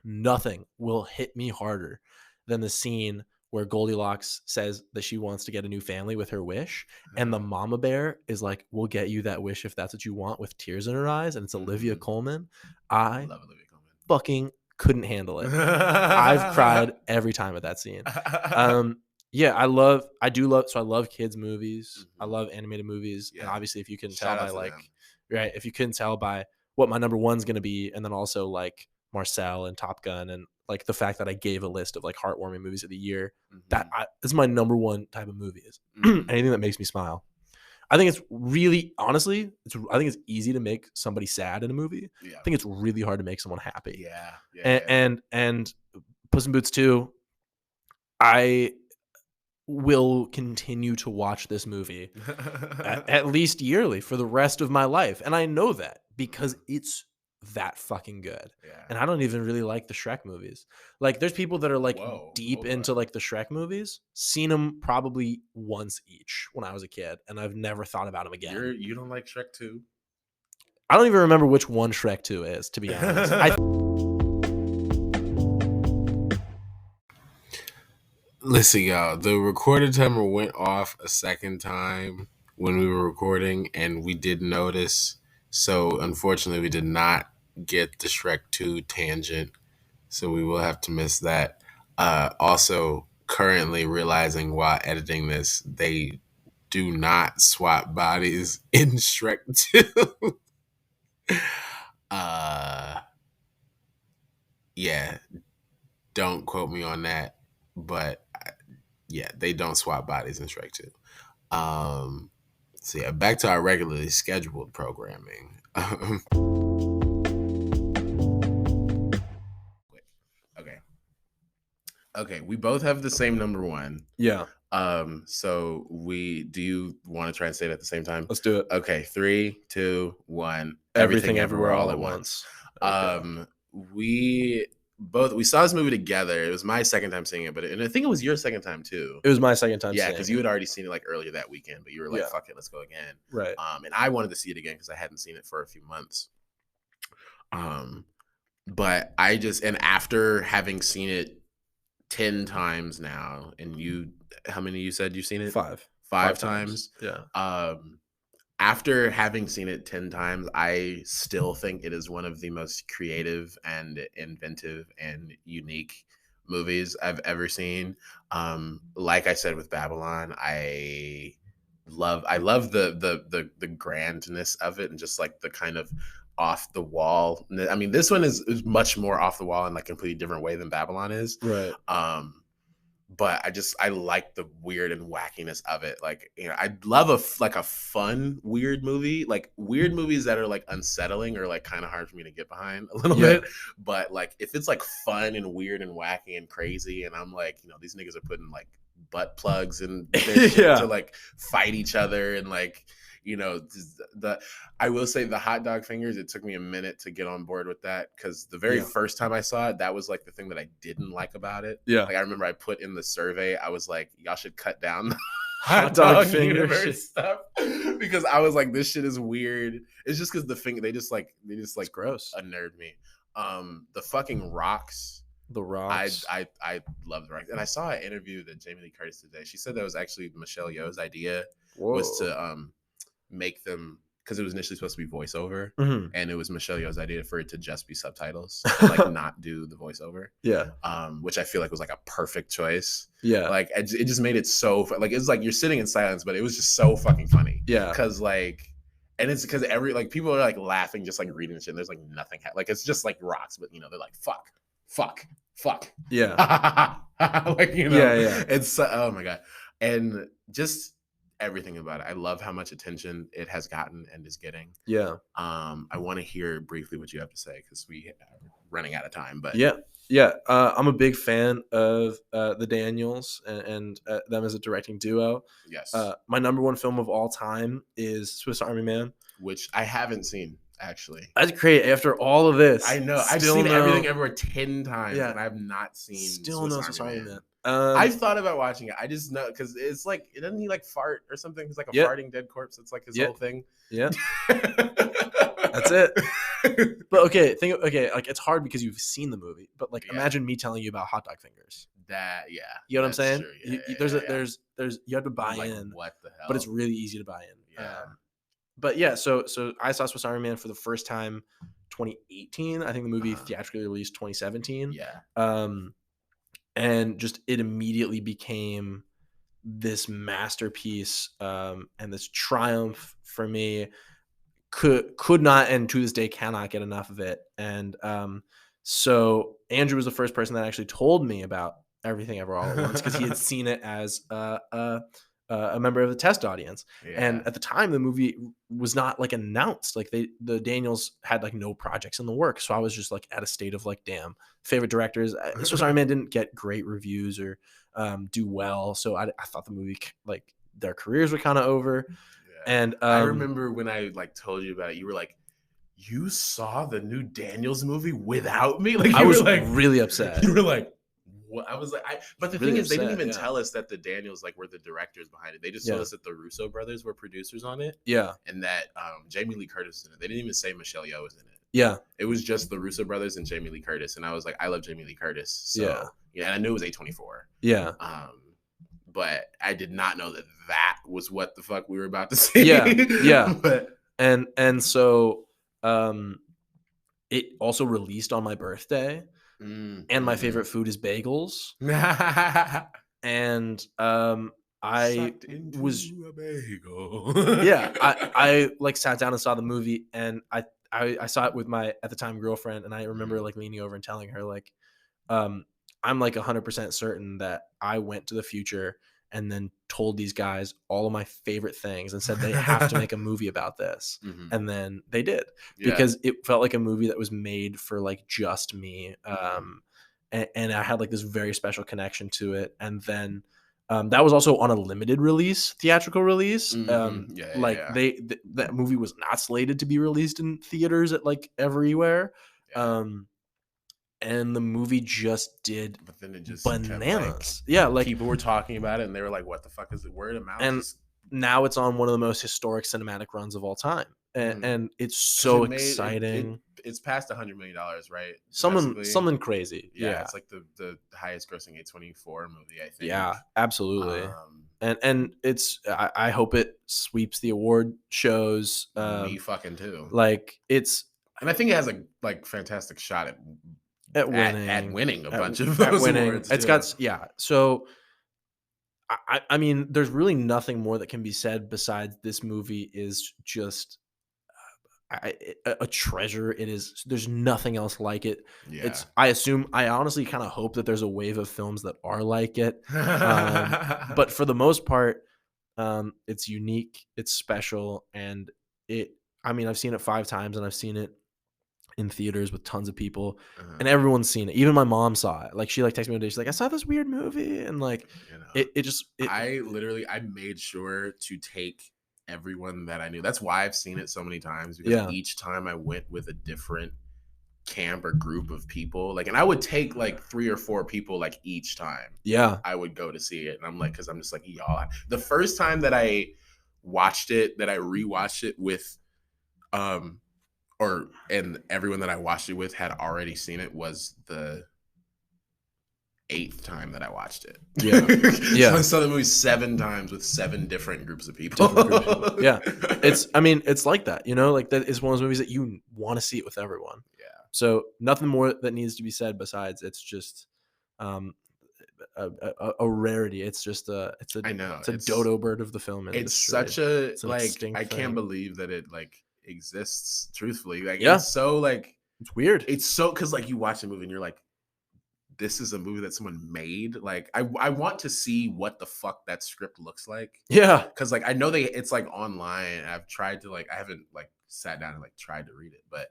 Nothing will hit me harder than the scene where Goldilocks says that she wants to get a new family with her wish, and the mama bear is like, "We'll get you that wish if that's what you want," with tears in her eyes, and it's Olivia Mhm. Colman. I Love Olivia Colman. fucking couldn't handle it. I've cried every time at that scene. Yeah, I love kids movies. I Mhm. love animated movies, and Yeah. obviously if you can tell Shout out by to them. right, if you couldn't tell by what my number one's gonna be, and then also like Marcel and Top Gun, and like the fact that I gave a list of like heartwarming movies of the year, Mhm. this is my number one type of movie is Mhm. anything that makes me smile. I think it's really honestly, I think it's easy to make somebody sad in a movie. Yeah. I think it's really hard to make someone happy. Yeah. Yeah. And Yeah. and Puss in Boots 2, I will continue to watch this movie at least yearly for the rest of my life. And I know that because it's that fucking good. Yeah. And I don't even really like the Shrek movies. Like there's people that are like Whoa. deep Hold into on. like the Shrek movies, seen them probably once each when I was a kid, and I've never thought about them again. You don't like Shrek 2? I don't even remember which one Shrek 2 is, to be honest. Listen, y'all, the recorder timer went off a second time when we were recording, and we did notice. So, unfortunately, we did not get the Shrek 2 tangent. So, we will have to miss that. Also, currently realizing while editing this, they do not swap bodies in Shrek 2. Yeah, don't quote me on that. But yeah, they don't swap bodies in Shrek 2. So yeah, back to our regularly scheduled programming. Okay. Okay, we both have the same number one. Yeah, So do you want to try and say it at the same time? let's do it. Okay, 3, 2, 1. Everything Everywhere All at Once. Okay. we saw this movie together. It was my second time seeing it, and I think it was your second time too. It was my second time Yeah, seeing because it. you had already seen it like earlier that weekend, but you were like, Yeah. "Fuck it, let's go again." Right. And I wanted to see it again because I hadn't seen it for a few months. But and after having seen it 10 times now, and how many you said you've seen it? Five Times. Yeah. After having seen it 10 times, I still think it is one of the most creative and inventive and unique movies I've ever seen. Like I said with Babylon, I love the grandness of it and just like the kind of off the wall. I mean, this one is much more off the wall in like a completely different way than Babylon is. Right. But I like the weird and wackiness of it. Like, I love a fun weird movie. Like weird movies that are like unsettling or like kind of hard for me to get behind a little bit. But like if it's like fun and weird and wacky and crazy, and I'm like, these niggas are putting like butt plugs and their shit to like fight each other and like. I will say the hot dog fingers, it took me a minute to get on board with that because the very first time I saw it, that was like the thing that I didn't like about it. Yeah. Like I remember I put in the survey, I was like, y'all should cut down the hot dog universe stuff because I was like, this shit is weird. It's just because they just it's gross. unnerved me. The fucking rocks. The Rocks. I love the Rocks. And I saw an interview that Jamie Lee Curtis today. She said that was actually Michelle Yeoh's idea. Whoa. Was to make them, because it was initially supposed to be voiceover, and it was Michelle Yeoh's idea for it to just be subtitles and like not do the voiceover. Yeah. Which I feel like was like a perfect choice. Yeah. Like it just made it so like it's like you're sitting in silence, but it was just so fucking funny. Yeah. Because like, and it's because people are like laughing just like reading shit. And there's like nothing like it's just like rocks, but they're like fuck. Yeah. Like Yeah. It's oh my god, and just everything about it. I love how much attention it has gotten and is getting. Yeah. I want to hear briefly what you have to say because we are running out of time. But yeah. I'm a big fan of the Daniels and them as a directing duo. Yes. My number one film of all time is Swiss Army Man, which I haven't seen actually. That's great. After all of this, I know I've seen Everything Everywhere 10 times, and I have not seen Swiss Army Man. I've thought about watching it. I just know because it's like, doesn't he like fart or something? He's like a farting dead corpse. It's like his whole thing. Yeah, that's it. But okay, like it's hard because you've seen the movie. But like, imagine me telling you about hot dog fingers. You know what I'm saying? Yeah, there's you have to buy in. What the hell? But it's really easy to buy in. Yeah. But yeah, so I saw Swiss Army Man for the first time 2018. I think the movie theatrically released 2017. Yeah. And just it immediately became this masterpiece and this triumph for me. Could not, and to this day cannot get enough of it. And so Andrew was the first person that actually told me about Everything Ever All at Once because he had seen it as a member of the test audience. And at the time the movie was not like announced. Like the Daniels had like no projects in the works. So I was just like at a state of like, damn, favorite directors. Swiss Army Man didn't get great reviews or do well. So I thought the movie, like their careers were kind of over. Yeah. And I remember when I like told you about it, you were like, you saw the new Daniels movie without me? Like I was like really upset. You were like, what? I was like, but the really thing is, upset, they didn't even tell us that the Daniels like were the directors behind it. They just told us that the Russo brothers were producers on it. Yeah. And that Jamie Lee Curtis was in it. They didn't even say Michelle Yeoh was in it. Yeah. It was just the Russo brothers and Jamie Lee Curtis. And I was like, I love Jamie Lee Curtis. So, yeah. And I knew it was A24. Yeah. But I did not know that was what the fuck we were about to see. Yeah. But and so it also released on my birthday. And my favorite food is bagels. And I was a bagel. I like sat down and saw the movie, and I saw it with my at the time girlfriend, and I remember like leaning over and telling her like, I'm like 100% certain that I went to the future and then told these guys all of my favorite things and said they have to make a movie about this. And then they did because it felt like a movie that was made for like just me. And I had like this very special connection to it. And then that was also on a limited release, theatrical release. That movie was not slated to be released in theaters at like everywhere. and the movie just did But then it just kept like bananas. Yeah, like, people were talking about it and they were like, "What the fuck is it?" Word of mouth and just now it's on one of the most historic cinematic runs of all time, and it's because it so made exciting. it's past $100 million, right? Something Domestically, something crazy. yeah, Yeah. it's like the highest grossing A24 movie, I think. Yeah, absolutely. Um, And it's I hope it sweeps the award shows. Me fucking too. Like it's And I think it has a like fantastic shot at at winning winning a at, bunch of at those winning. awards It's too. got yeah. So I mean, there's really nothing more that can be said besides this movie is just a treasure. It is. There's nothing else like it. Yeah. It's. I honestly kind of hope that there's a wave of films that are like it. But for the most part, it's unique. It's special, and it. I mean, I've seen it 5 times, and I've seen it in theaters with tons of people, Uh, and everyone's seen it. Even my mom saw it. Like she like texted me one day. She's like, "I saw this weird movie," and like you know, it just it I made sure to take everyone that I knew. That's why I've seen it so many times because yeah each time I went with a different camp or group of people, like, and I would take like 3 or 4 people like each time yeah I would go to see it, and I'm like, because I'm just like y'all. The first time that I watched it, that I rewatched it with, um, and everyone that I watched it with had already seen it was the 8th time that I watched it. yeah So I yeah saw the movie 7 times with 7 different groups of people. different groups of people. Yeah, it's. I mean, it's like that. You know, like that is one of those movies that you want to see it with everyone. Yeah, So nothing more that needs to be said besides it's just um, a rarity. It's just I know. it's a dodo bird of the film It's industry. such a It's an like extinct I can't thing. believe that it like exists truthfully. Like Yeah, it's so like it's weird. it's so because like you watch a movie and you're like, this is a movie that someone made. Like I want to see what the fuck that script looks like. Yeah, Cause like I know it's like online. I've tried to like I haven't like sat down and like tried to read it, but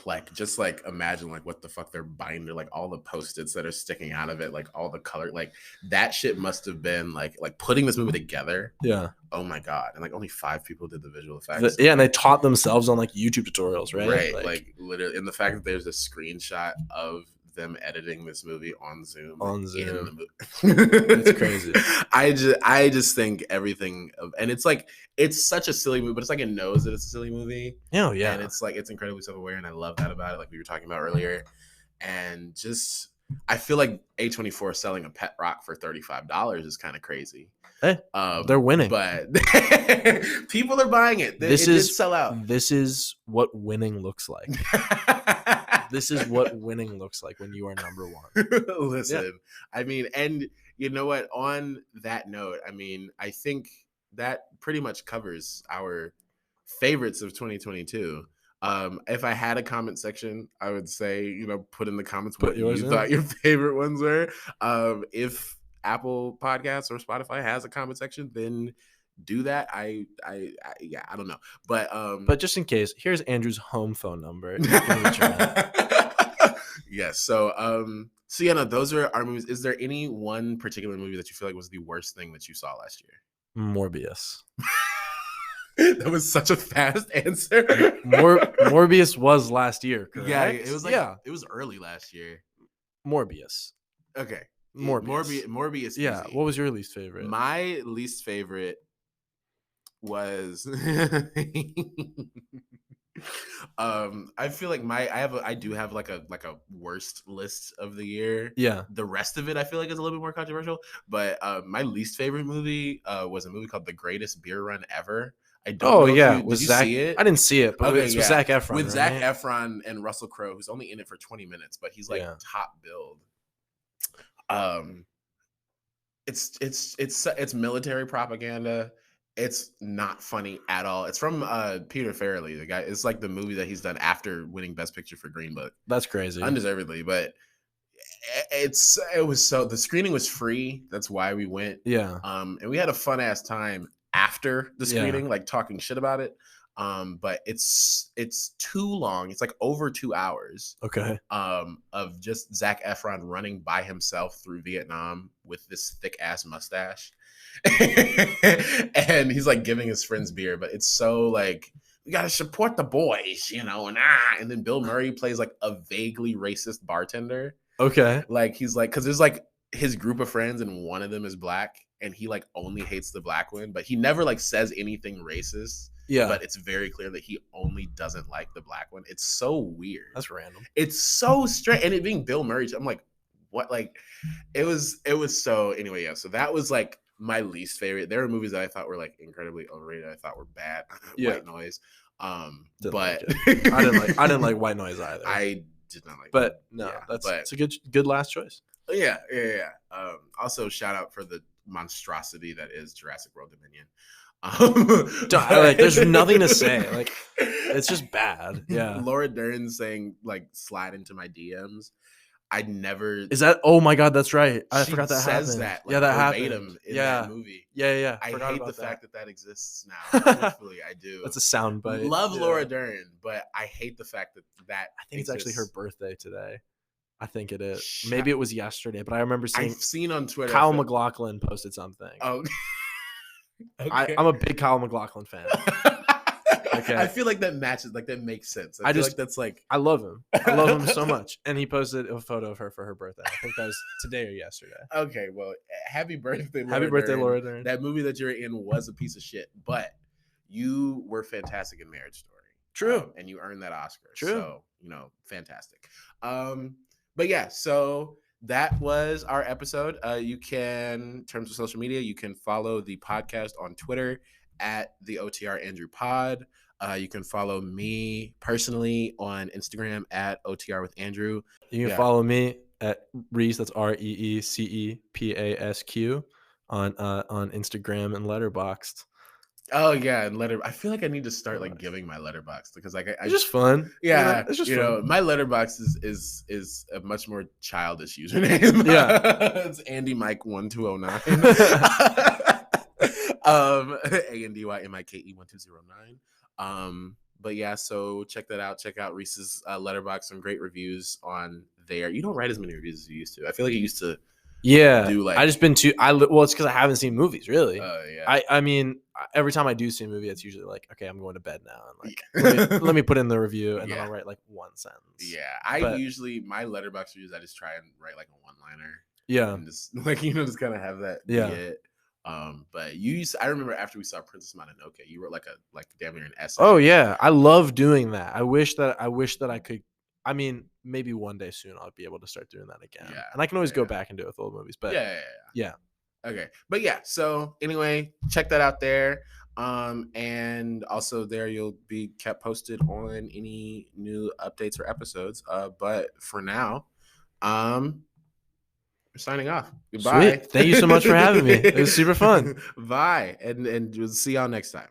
like just like imagine like what the fuck they're binder, like all the post-its that are sticking out of it, like all the color, like that shit must have been like putting this movie together. yeah. Oh my god. And like only 5 people did the visual effects. Yeah, And and they like taught themselves on like YouTube tutorials, right? right, like literally, and the fact that there's a screenshot of them editing this movie on Zoom, like on in the Zoom. movie. It's crazy. I just think everything of, and it's like it's such a silly movie, but it's like it knows that it's a silly movie, Oh and yeah, it's like it's incredibly self-aware, and I love that about it, like we were talking about earlier. And just I feel like A24 selling a pet rock for $35 is kind of crazy. hey, they're winning. But people are buying it. This It did is sell out. this is what winning looks like. This is what winning looks like when you are number one. Listen, Yeah. I mean, and you know what? On that note, I mean, I think that pretty much covers our favorites of 2022. If I had a comment section, I would say, put in the comments Put what yours you in. thought your favorite ones were. If Apple Podcasts or Spotify has a comment section, then do that. Yeah, I don't know, But just in case, here's Andrew's home phone number. You can reach him at. yes. So yeah, no, those are our movies. Is there any one particular movie that you feel like was the worst thing that you saw last year? Morbius. That was such a fast answer. Morbius was last year, correct? Yeah, it was like yeah. it was early last year. Morbius. Okay. Morbius. Morbius. Yeah. Easy. What was your least favorite? My least favorite was I feel like I do have like a worst list of the year. Yeah. The rest of it I feel like is a little bit more controversial, but my least favorite movie was a movie called The Greatest Beer Run Ever. I don't know yeah. if you Was did you Zac, see it? I didn't see it, but Okay, it's yeah. with Zac Efron. With right? Zac Efron and Russell Crowe, who's only in it for 20 minutes, but he's like Yeah. top billed. It's military propaganda. It's not funny at all. It's from Peter Farrelly, the guy. It's like the movie that he's done after winning Best Picture for Green Book, That's crazy. undeservedly. But the screening was free. That's why we went. Yeah. And we had a fun ass time after the Yeah. screening, like talking shit about it. But it's too long. It's like over 2 hours. Okay. Of just Zac Efron running by himself through Vietnam with this thick ass mustache. And he's like giving his friends beer, but it's so like we gotta support the boys, you know, and then Bill Murray plays like a vaguely racist bartender. Okay. Like he's like, because there's like his group of friends and one of them is black and he like only hates the black one, but he never like says anything racist. Yeah. But it's very clear that he only doesn't like the black one. It's so weird. That's random. It's so strange. And it being Bill Murray, I'm like, what? Like, it was so, anyway, yeah. So that was like my least favorite. There were movies that I thought were like incredibly overrated. I thought were bad. Yeah. White Noise. Didn't But like I didn't like White Noise either. I did not like but that. no, Yeah, it's a good last choice. Yeah. Also, shout out for the monstrosity that is Jurassic World Dominion. Like, there's nothing to say. Like, it's just bad. Yeah. Laura Dern saying like slide into my DMs. I never is that. Oh my god, that's right. I forgot that says happened. that. Like, yeah, that verbatim happened in yeah that movie. Yeah. I hate the fact that exists now. Truthfully, I do. That's a soundbite. Love Laura Dern, but I hate the fact that I think exists. it's actually her birthday today. I think it is. Maybe it was yesterday, but I remember seeing. I've seen on Twitter. Kyle MacLachlan posted something. Oh, okay. I'm a big Kyle MacLachlan fan. Okay. I feel like that matches. Like that makes sense. I feel like that's like. I love him. I love him so much. And he posted a photo of her for her birthday. I think that was today or yesterday. Okay, well, happy birthday, Laura happy birthday, Dern. Laura Dern. That movie that you're in was a piece of shit, but you were fantastic in Marriage Story. True. And you earned that Oscar. True. So, fantastic. But yeah, so that was our episode. You can, in terms of social media, you can follow the podcast on Twitter at the OTR Andrew Pod. You can follow me personally on Instagram at OTR with Andrew. You can follow me at Reece, that's ReeCepasq on Instagram and Letterboxd. Oh yeah, and I feel like I need to start like giving my Letterboxd because like it's just fun. Yeah, it's just fun. My Letterboxd is a much more childish username. Yeah, it's Andy Mike 1209. ANDYMIKE 1209. But yeah, so check that out. Check out Reese's Letterboxd. Some great reviews on there. You don't write as many reviews as you used to. I feel like you used to. Yeah, do like I just been too. Well, it's because I haven't seen movies really. Yeah. I mean, every time I do see a movie, it's usually like, okay, I'm going to bed now, and like let me put in the review, and then I'll write like one sentence. Yeah, usually my Letterboxd reviews, I just try and write like a one-liner. Yeah, and just like just kind of have that. Yeah. Be it. But I remember after we saw Princess Mononoke, you wrote like damn near an essay. Oh yeah, I love doing that. I wish that I could. I mean, maybe one day soon I'll be able to start doing that again. Yeah, and I can always go back and do it with old movies. But yeah. Okay, but yeah. So anyway, check that out there. And also there you'll be kept posted on any new updates or episodes. But for now, we're signing off. Goodbye. Sweet. Thank you so much for having me. It was super fun. Bye, and we'll see y'all next time.